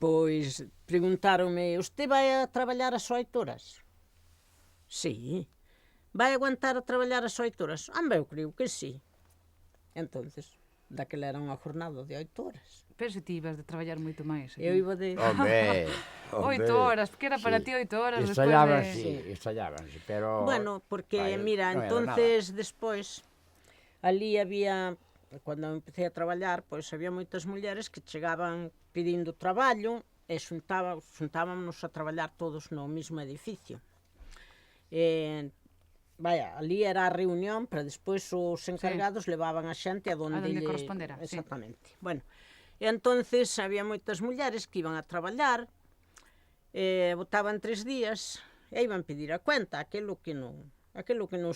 pois, preguntáronme: usted vai a traballar as 8 horas? Sí. Vai aguantar a traballar as 8 horas? Eu creo que sí. Entonces, daquela era unha jornada de 8 horas. Pero se ti ibas de traballar moito máis. Eu iba de... Hombre, 8 horas, que era para ti 8 horas despois Estallaban, de... sí, estallabanse, pero... Bueno, porque, Vai, mira, non era entonces, despois, ali había, cando empecé a traballar, pois había moitas mulleres que chegaban pedindo traballo e xuntábamos a traballar todos no mesmo edificio. Vaya, ali era a reunión, pero despois os encargados levaban a xente a donde correspondera, sí. Exactamente. Bueno, e entonces había moitas mulleres que iban a traballar, botaban 3 días e iban pedir a cuenta, aquilo que non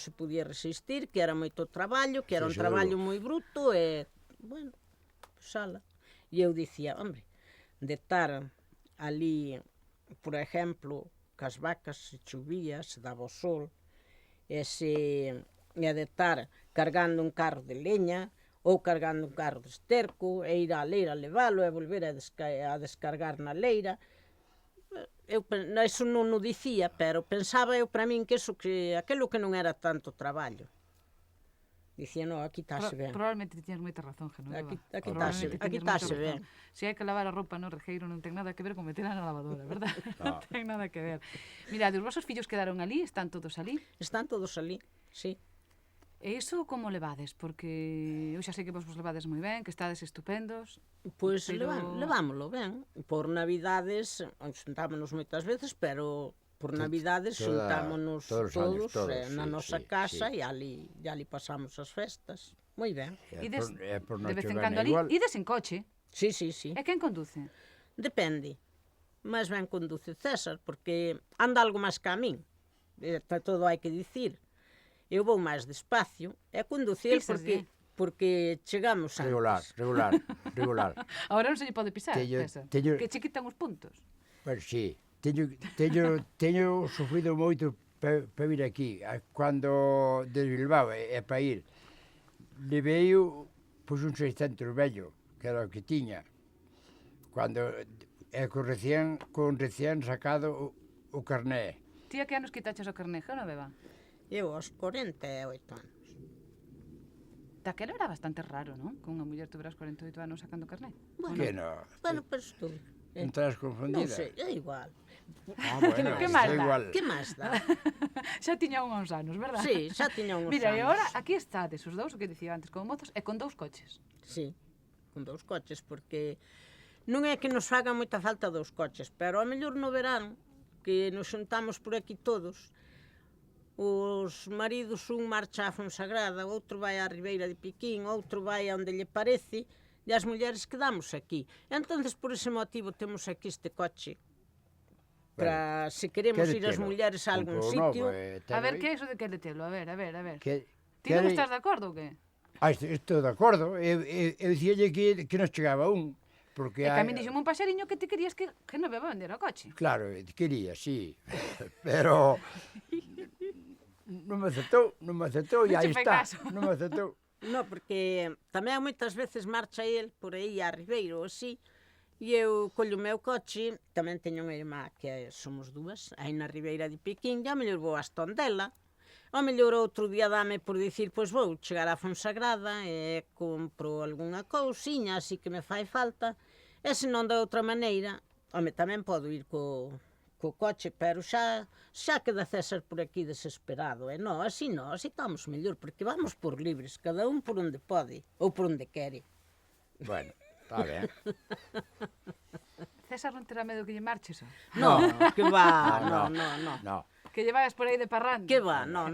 se podía resistir, que era moito traballo, que era un traballo moi bruto e, bueno, pues ala. E eu dicía, hombre, de estar ali, por exemplo, cas vacas se chovía, se daba o sol, e de estar cargando un carro de leña ou cargando un carro de esterco e ir á leira a levalo e volver a descargar na leira. Eso non o dicía, pero pensaba eu para min que aquilo que non era tanto traballo. Dicía, no, aquí táse ben. Probablemente tiñas moita razón, Genoveva. Aquí táse ben. Se hai que lavar a roupa no regueiro non ten nada que ver con metela na lavadora, verdad? No. Non ten nada que ver. Mira, os vosos fillos quedaron ali, están todos ali. Están todos ali, sí. E iso como levades? Porque eu xa sei que vos levades moi ben, que estades estupendos. Pois pero... levámoslo ben. Por Navidades, xuntámonos moitas veces, pero por Navidades xuntámonos todos na nosa casa e ali pasamos as festas. Moi ben. Ides de vez en Nochebuena cando ali, igual. ides en coche. Sí, sí, sí. E quen conduce? Depende. Máis ben conduce César, porque anda algo máis que a min. Todo hai que dicir. Eu vou máis despacio e conduce el porque chegamos antes. Regular. Agora non se lle pode pisar, César. Que che quitan os puntos. Pois sí, teño sufrido moito para vir aquí. Cando de Bilbao e para ir, levei pois un 600 vello, que era o que tiña. Cando con recién sacado o carné. Ti a que anos quitaches o carné, Genoveva? Eu aos 48 anos. Daquela era bastante raro, non? Que unha muller tuvera os 48 anos sacando carné. Que no? Bueno, pois tú. Non estás confundida? Non sei, é igual. Bueno, Que máis é dá? igual. Que máis dá? Xa tiña uns anos, verdad? Sí, xa tiña uns Mira, anos. e agora aquí estades os dous, o que dicía antes, como mozos e con 2 coches. Sí, con 2 coches, porque non é que nos faga moita falta 2 coches, pero a mellor no verán, que nos xuntamos por aquí todos, os maridos, un marcha a Fonsagrada, outro vai á Ribeira de Piquín, outro vai a onde lle parece, e as mulleres quedamos aquí. E entonces, por ese motivo, temos aquí este coche, para se queremos ir as mulleres a algún sitio. A ver, que é iso de que letelo? A ver. Que, Ti non estás de acordo ou que? Estou de acordo. Eu dicíalle que nos chegaba un. Porque E que a min dixome un paxariño que ti querías que non beba vender o coche. Claro, quería, sí. Pero non me aceptou e aí está. Non me aceptou. No, porque tamén moitas veces marcha el por aí a Ribeiro, así, e eu collo o meu coche, tamén teño unha irmá que somos dúas, aí na Ribeira de Piquín, e a mellor vou a Tondela, a mellor outro día dame por dicir, pois vou chegar a Fonsagrada e compro algunha cousiña, así que me fai falta, e se non de outra maneira, home, tamén podo ir co co coche, pero xa queda César por aquí desesperado, e non, así estamos mellor, porque vamos por libres, cada un por onde pode, ou por onde quere. Bueno, está ben. César non terá medo que lle marches, ó? Non, que va, No, non. Que lle vayas por aí de parranda. Que va, non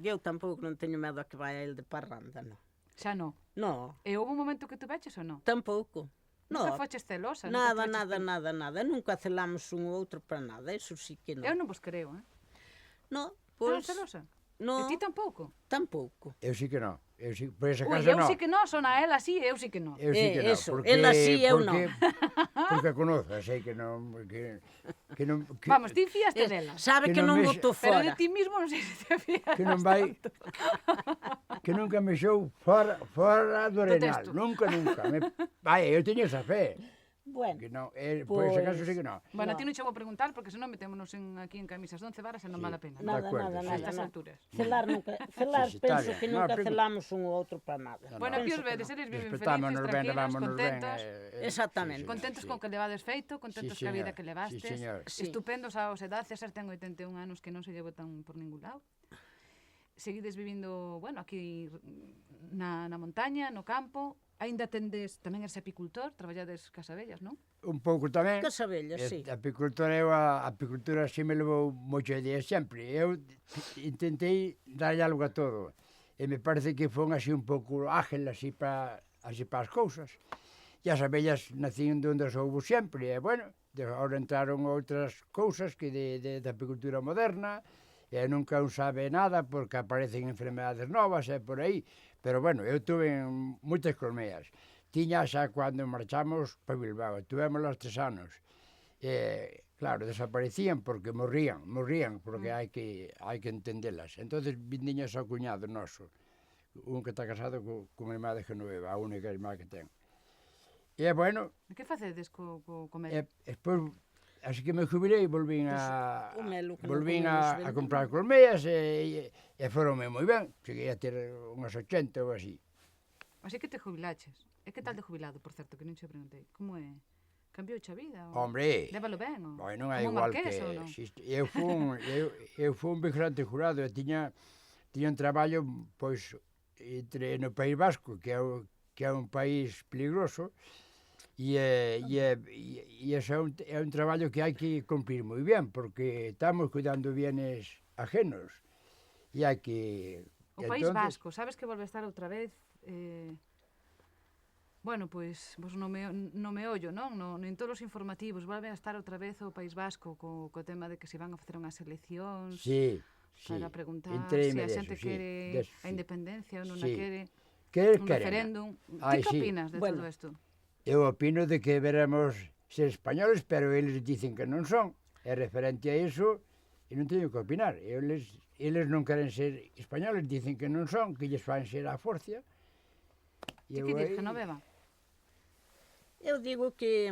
eu tampouco non teño medo a que vaya el de parranda, non. Xa non. Non, E houve un momento que tu veches ou non? tampouco. Nunca Non, foches celosa? nada, nunca celamos un ou outro para nada, eso sí que non. Eu non vos creo, eh? Non, Pois... pois, celosa? non, E ti tampouco? tampouco. Eu sí que non. Eu sí, por esa Ui, casa eu non. sí que non, son a ela sí, eu sí que non. Eu sí que non. Eso, ela sí, eu non. Porque conozo, sei que non... Que non que, Vamos, ti fíaste Eh, dela. Sabe Que que non non me- botou Pero de fora. ti mismo non sei se te fías. que non vai... Que nunca me xou fora do Do Arenal. texto. Nunca. Vai, eu teño esa fe. Bueno, Que non, por ese caso sí que non. Bueno, No. ti non che vou preguntar porque senón metémonos aquí en camisas de 11 varas e non Sí. vale a pena. De acuerdo, A sí. estas nada. alturas. Celar Sí, está penso bien. que No, nunca pero- celamos un ou outro para nada. No, Bueno, no. aquí os Penso que vedes, non. eles viven felices, Respetámonos ben, tranquilos, levámonos ben. contentos. Exactamente. Contentos con que levades feito, contentos Sí, ca vida señor. que levastes. Sí, señor. Sí. Estupendos a os edad, César ten 81 anos que non se lle botan por ningún lado. Seguides vivindo, bueno, aquí na montaña, no campo. Aínda tendes, tamén eres apicultor, traballades cas abellas, non? Un pouco tamén. Casabellas, sí. A apicultura, a apicultura sí me levou moito de sempre. Eu intentei darlle algo a todo. E me parece que fon así un pouco ágil así para as cousas. E as abellas nacían onde as houbo sempre. E, bueno, agora entraron outras cousas que de apicultura moderna, e nunca un sabe nada porque aparecen enfermedades novas e por aí. Pero, bueno, eu tuve moitas colmeas. Tiña xa cando marchamos para Bilbao, tuvemos os 3 anos. Claro, desaparecían porque morrían, porque hai que entendelas. Entonces vindiñas ao cuñado noso, un que está casado con irmá de Genoveva, a única irmá que ten. E, bueno, E que facedes co mel? despois, así que me jubilei, volvín o melo que non volvín comemos a ben. comprar colmeas e foronme moi ben. Cheguei a ter unhas 80 ou así. Así que te jubilaches. E que tal de jubilado, por certo, que non che preguntei? Como é? Cambiou a vida? Ou... Hombre, Lévalo ben? Ou... non é como igual marqués, que... ou non? Eu fui un vigilante jurado e tiña un traballo, pois, no País Vasco, que é un país peligroso, e ese é un traballo que hai que cumprir moi ben, porque estamos cuidando bienes ajenos, e hai que... O País Vasco, sabes que volve a estar outra vez... Bueno, pois, vos no me ollo, non? En todos os informativos volve a estar outra vez o País Vasco co tema de que se van a facer unhas eleccións para preguntar se a xente quere a independencia ou non a quere, un referéndum. Ti que opinas de todo isto? Eu opino de que veremos ser españoles, pero eles dicen que non son. É referente a iso, e non teño que opinar. Eles non queren ser españoles, dicen que non son, que lles fan ser a forcia. Ti que dices, Genoveva? Eu digo que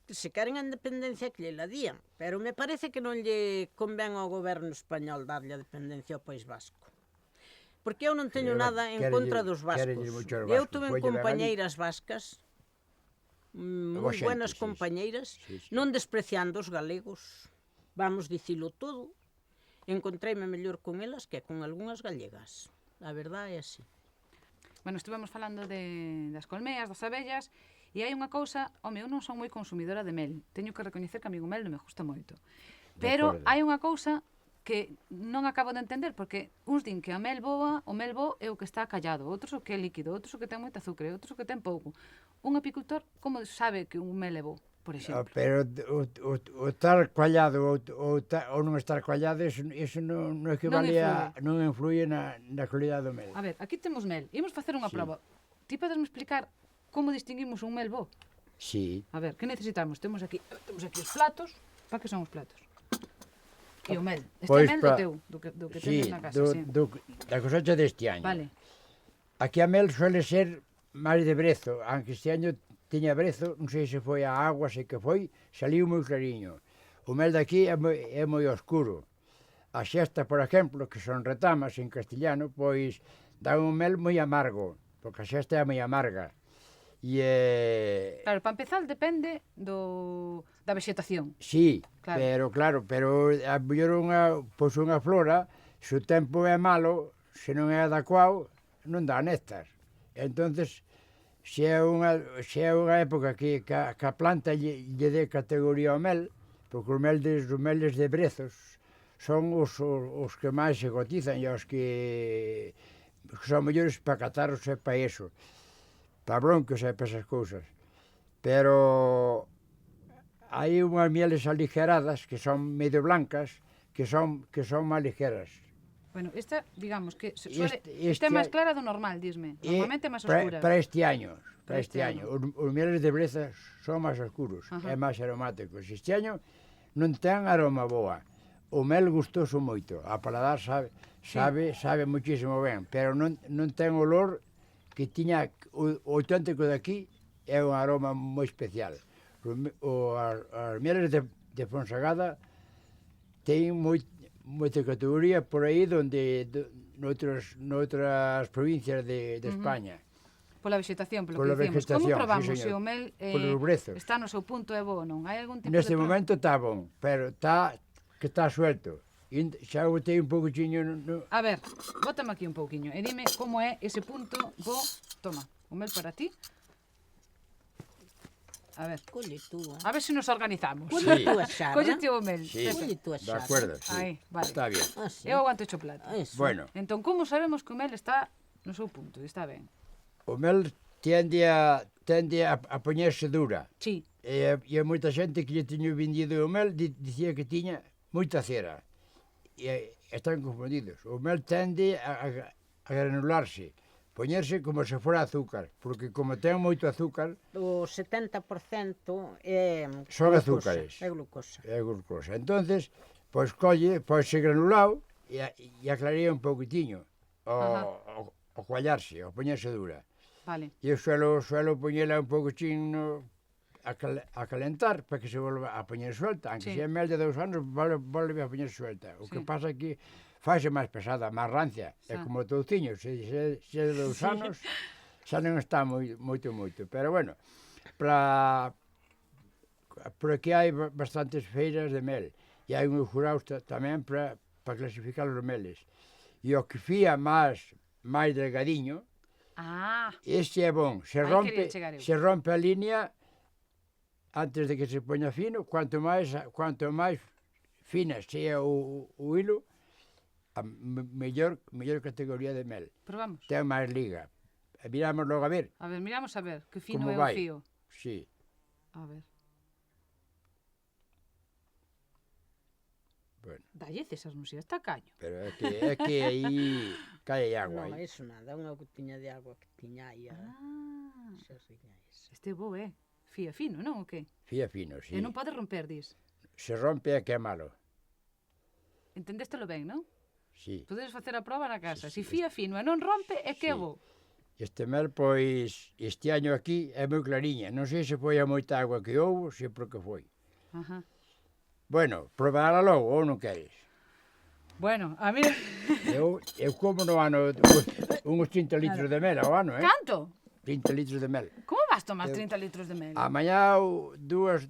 se queren a independencia que lle la dían, pero me parece que non lle convén ao goberno español darlle a dependencia ao País Vasco. Porque eu non teño nada en contra dos vascos. Eu tuve compañeiras vascas, moi buenas compañeiras, non despreciando os galegos, vamos dicilo todo, encontreime mellor con elas que con algunhas gallegas. A verdade é así. Bueno, estivemos falando das colmeas, das abellas, e hai unha cousa, home, eu non son moi consumidora de mel, teño que recoñecer que a mí o mel non me gusta moito. Pero hai unha cousa que non acabo de entender, porque uns din que o mel bo é o que está callado, outros o que é líquido, outros o que ten moito azúcar, outros o que ten pouco. Un apicultor, como sabe que un mel é bo, por exemplo? Pero o estar coallado ou non estar coallado, iso non equivale non influye na calidade do mel. A ver, aquí temos mel, imos facer unha proba. Ti podesme explicar como distinguimos un mel bo? Sí. A ver, que necesitamos? Temos aquí os platos. Para que son os platos? E o mel. Este é mel do teu, do que tenes na casa, sí. Da cosecha deste año. Vale. Aquí a mel suele ser máis de brezo, aunque este año tiña brezo, non sei se foi a agua, sei que foi, saliu moi clariño. O mel de aquí é moi oscuro. A xesta, por exemplo, que son retamas en castellano, pois dan un mel moi amargo, porque a xesta é moi amarga. E Claro, para empezar depende da vexetación. sí, Claro. pero a mellor unha flora, se o tempo é malo, se non é adecuado, non dá néctar. Entonces, se é unha época que a planta lle dé categoría ao mel, porque os meles de brezos son os que máis se cotizan e os que son mellores para catarros e para iso, para bronquios e para esas cousas. Pero hai unhas mieles aligeradas que son medio blancas, que son máis ligeras. Bueno, esta, digamos que Este é máis clara do normal, disme. Normalmente é máis oscura. Para este año, Para este año. Os mieles de breza son máis oscuros, Ajá. é máis aromáticos. Este año non ten aroma boa. O mel gustoso moito, a paladar sabe muchísimo ben, pero non ten olor que tiña o auténtico de aquí, é un aroma moi especial. As mieles de Fonsagada teñen moita categoría por aí noutras provincias de España. Pola vexetación, polo Pola que dicimos. vegetación, Como probamos sí, se señor. o mel Polos brezos. está no seu punto e bo ou non? Hai algún tipo Neste de momento está bon, pero está suelto. Xa botei un pouquiño A ver, bótame aquí un pouquiño e dime como é ese punto bo. Toma, o mel para ti. A ver, Colle tú, a ver se nos organizamos. Colle Sí. tú a xarra. Cóllete o mel. Sí. Pepe. Colle tú a de xarra. acuerdo, sí. Aí, vale. Está bien. Ah, sí. Eu aguanto o chocolate. Eso. Bueno, Entón, como sabemos que o mel está no seu punto? Está ben. o mel tende a poñerse dura. Sí. E moita xente que lle tiño vendido o mel dicía que tiña moita cera. E están confundidos. O mel tende a granularse, poñerse como se fora azúcar, porque como ten moito azúcar, O 70% é Son glucosa, azúcares. É glucosa. é glucosa. Entonces, pois se granulado e aclaría un pouquitiño ao coallarse, ao poñerse dura. Vale. E eu suelo poñela un pouquinho a calentar para que se volva a poñer suelta. Aunque Sí. se é mel de 2 anos, volve a poñer suelta. O que Sí. pasa é que fase máis pesada, máis rancia. É Xa. como o touciño, se é de 2 anos, xa non está moito. Pero bueno, por aquí hai bastantes feiras de mel. E hai uns jurados tamén para clasificar os meles. E o que fía máis delgadiño, Ah, este é bon. Aí quería chegar eu. Se rompe a línea antes de que se poña fino, cuanto máis fina sea o hilo, a mellor categoría de mel. probamos. Ten máis liga. Miramos logo a ver. A ver, miramos a ver que fino Como é o vai? fío. Sí. A ver. Bueno, Dalle cesas, non sei, está caño. pero é que aí cae agua. Non, Aí. iso nada, unha gotiña de agua que tiña aí. Ah, Xa riña esa. este bo é. Fía fino, non o que? Fía fino, sí. E non pode romper, dis. Se rompe é que é malo. Entendéstelo ben, non? Sí. Podedes facer a prova na casa. Sí, Si fía fino e non rompe, é que é Sí. bo. Este mel, pois, este año aquí é moi clariña. Non sei se foi a moita agua que houve, se por que foi. Ajá. Bueno, probará logo ou non queres? Bueno, a mí... Eu como no ano uns 30 litros de mel ao ano, Canto? 30 litros de mel. Como vas tomar 30 litros de mel? A mañá dúas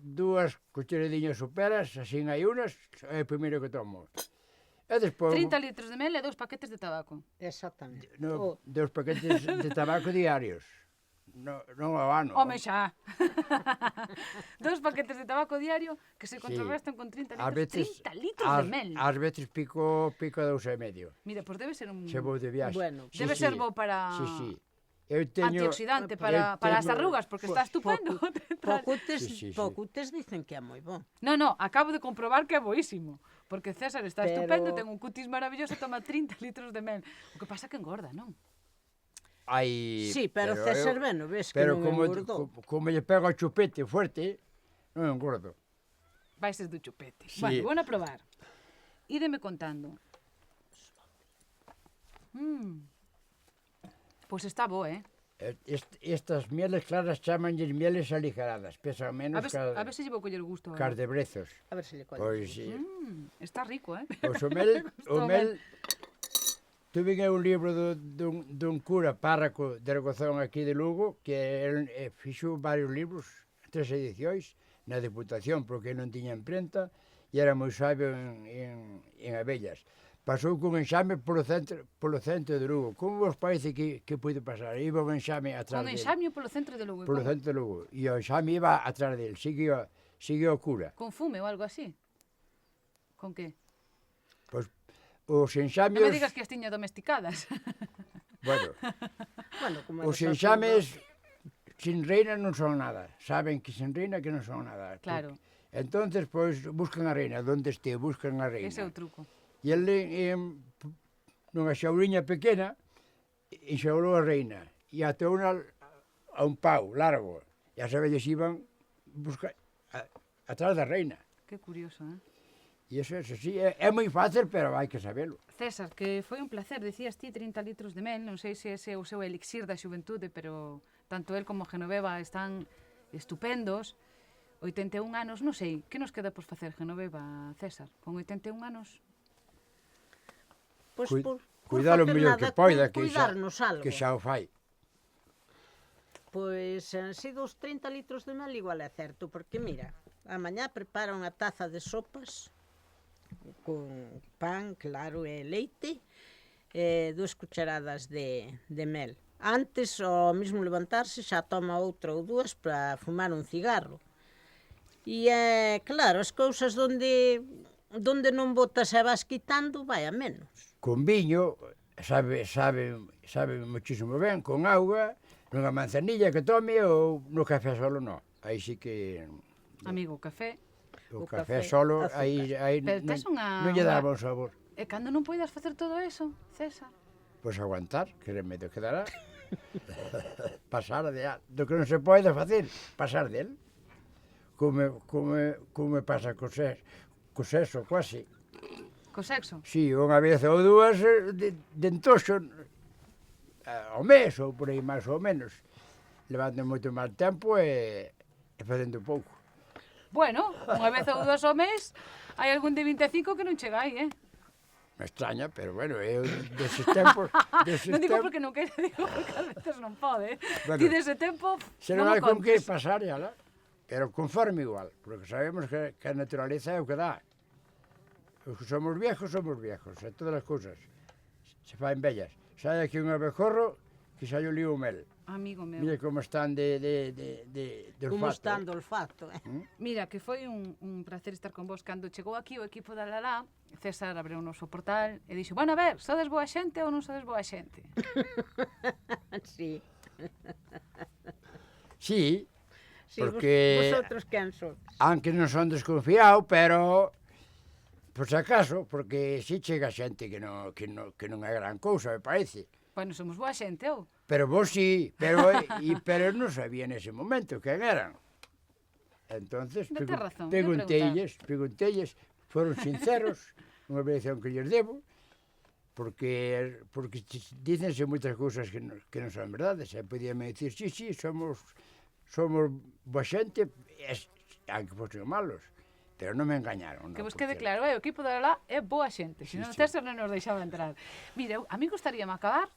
cucharadinhas soperas, así hai unas, é o primeiro que tomo. E despois 30 litros de mel e 2 paquetes de tabaco. Exactamente. no, 2 paquetes de tabaco diarios. Non ao ano. Home xa. 2 paquetes de tabaco diario que se contrarrestan con 30 Ás litros. 30 litros de mel. Ás veces pico 2,5. Mira, pues debe ser un... Se vou de viaxe. Bueno, Debe ser bo para... Sí. Eu teño... Antioxidante eu para as teño- arrugas, porque está estupendo. Sí. Pocutes dicen que é moi bon. No, acabo de comprobar que é boísimo. Porque César está Pero- estupendo, ten un cutis maravilloso, toma 30 litros de mel. O que pasa é que engorda, non? Hai... Sí, pero César Beno, ves que Pero non como, engordou. como lle pego o chupete fuerte, non engordo. Vai ser do chupete. Sí. Vale, vou a probar. Ídeme contando. Pois está bo, Estas mieles claras chamanlles mieles aligeradas, pesan menos A ver se lle vou coller o gusto. cas de brezos. A ver se lle colle. Pois, Está rico, pois o mel, Gustou o mel tuve un libro dun cura párroco de Argozón aquí de Lugo, que fixo varios libros, 3 edicións, na Deputación, porque non tiña imprenta, e era moi sabio en abellas. Pasou cun enxame polo centro de Lugo. Como vos parece que pude pasar? Iba un enxame atrás Un dele. enxamio polo centro de Lugo. Polo centro de Lugo. E o enxame iba atrás dele, seguía o cura. Con fume ou algo así? Con que? Pois os Non enxamios... me digas que as tiña domesticadas. Bueno, Bueno, como os enxames sin reina non son nada. Saben que sin reina que non son nada. Claro. Entonces, pois, buscan a reina. Donde este, buscan a reina. Ese é o truco. E ele, nunha xauriña pequena, enxaurou a reina. E atou a un pau largo. E as abellas iban atrás da reina. Que curioso, eh? E iso é así. É moi fácil, pero hai que sabelo. César, que foi un placer, dicías ti 30 litros de mel, non sei se ese é o seu elixir da xuventude, pero tanto el como Genoveva están estupendos. 81 anos, non sei, que nos queda por facer, Genoveva, César? Con 81 anos? Pois Cuidar o mellor que poida, cuidarnos algo. que xa o fai. Pois han sido os 30 litros de mel igual é certo, porque mira, a mañá prepara unha taza de sopas con pan, claro, e leite, e 2 cucharadas de mel. Antes, ao mesmo levantarse, xa toma outra ou 2 para fumar un cigarro. E, claro, as cousas donde non botas e vas quitando, vai a menos. Con viño, sabe muchísimo ben, con auga, nunha manzanilla que tome ou no café solo non. Aí sí que... Amigo, o café. O O café café, solo, azúcar. aí Pero tes non lle dá bon sabor. E cando non poidas facer todo eso, César? Pois aguantar, que remedio quedará. Pasar do que non se pode facer, pasar del. Como me pasa co sexo, quasi. Co sexo? Si, unha vez ou dúas de entoxo ao mes, ou por aí máis ou menos. Levando moito máis tempo e facendo pouco. Bueno, unha vez ou 2 ao mes, hai algún de 25 que non chega aí, eh? Me extraña, pero bueno, eu deses tempos... Non digo porque non quero, digo porque a veces non pode. Bueno, Ti dese tempo, Se non non o hai con que contes. pasar, ala. Pero conforme igual, porque sabemos que a naturaleza é o que dá. Os que somos viejos, e todas as cousas se faen bellas. Sai aquí un abejorro que xa lle lío o mel. Amigo meu. Mira como están de olfato. Como están do olfato, Mira, que foi un placer estar con vos. Cando chegou aquí o equipo da Lalá, César abriu o noso portal e dixo, bueno, a ver, sodes boa xente ou non sodes boa xente? Sí. Sí, Sí, porque vosotros quen sodes? aunque non son desconfiado, pero por si acaso, porque si chega xente que non é gran cousa, me parece. Bueno, somos boa xente, ou? Pero vos sí, pero non sabía nese momento quen eran. Entonces, Tes razón, preguntelles, foron sinceros, unha obligación que lles debo, porque dícense moitas cousas que non son verdades. E podíame dicir, sí, somos boa xente, aunque fosen malos, pero non me engañaron. Que vos quede claro, o equipo da Lalá é boa xente, senón sí. César non nos deixaba entrar. Mira, a mí gustaríame acabar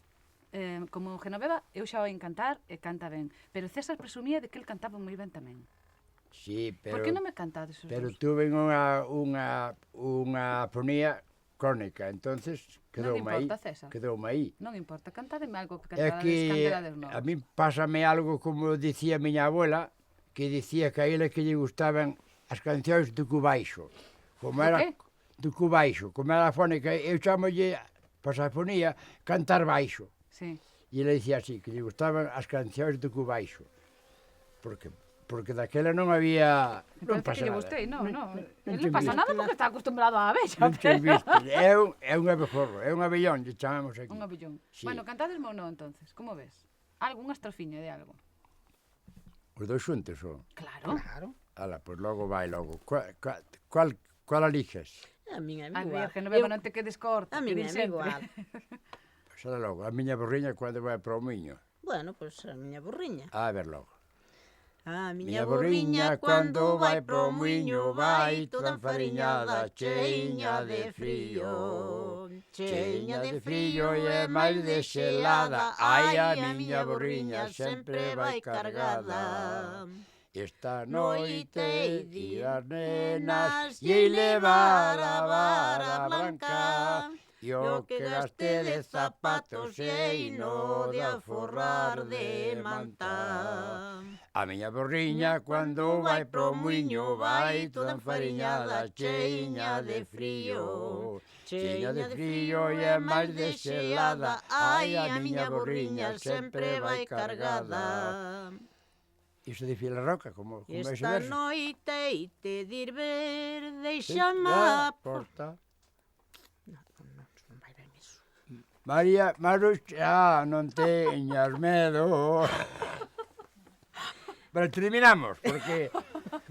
como Genoveva, eu xa o cantar e canta ben, pero César presumía de que el cantaba moi ben tamén. Sí, pero... Por que non me cantades os Pero dous? tuve unha afonía crónica, entonces quedoume aí. importa, César. Quedoume aí. Non importa, cantademe algo que É cantarades, que cantarades novos. a mí pásame algo como dicía miña abuela, que dicía que a ela que lle gustaban as cancións do cubaixo. Como Do era qué? do cubaixo, como era a fónica, eu chamolle pois a fonía cantar baixo. Sí. E ele dicía así, que lle gustaban as cancións do cubaixo. Porque daquela non había... Non Parece pasa que lle nada. gustei, non. te Non pasa viste. nada porque está acostumbrado á abella. Non te viste. É un abejorro, é un abellón, lle chamamos aquí. Un abellón. Sí. Bueno, cantadesme ou non, entonces. Como ves? Algunha estrofiña de algo. Os dois xuntos, o? Claro. Claro. Ala, pois logo vai, logo. Cual eliges? A min é A igual. ver, Genoveva, non te quedes corta. A min que é din sempre. igual. Pois ala logo, a miña borriña cando vai para o miño. Bueno, pois a miña burriña. A ver logo. A Miña borriña cando vai pro muiño vai toda enfariñada, cheiña de frío. Cheiña de frío e máis de xelada, ai, a miña borriña sempre vai cargada. Esta noite ir as nenas e levar a vara blanca, e o que gaste de zapatos cheino de aforrar de manta. A miña borriña cando vai pro muiño vai toda enfariñada, cheiña de frío. Cheiña de frío e é máis de xelada, ai, a miña borriña sempre vai cargada. Iso de Filarroca, como ese Esta verso. noite te dir ver, deixame a porta. Non vai ben iso. María Maruxa, non teñas medo. Pero terminamos, porque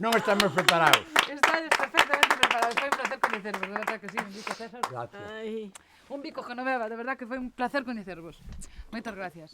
non estamos preparados. Estáis perfectamente preparados. Foi un placer coñecervos, de verdad que sí, un bico César. Gracias. Ai. Un bico Genoveva, de verdad que foi un placer coñecervos. Moitas gracias.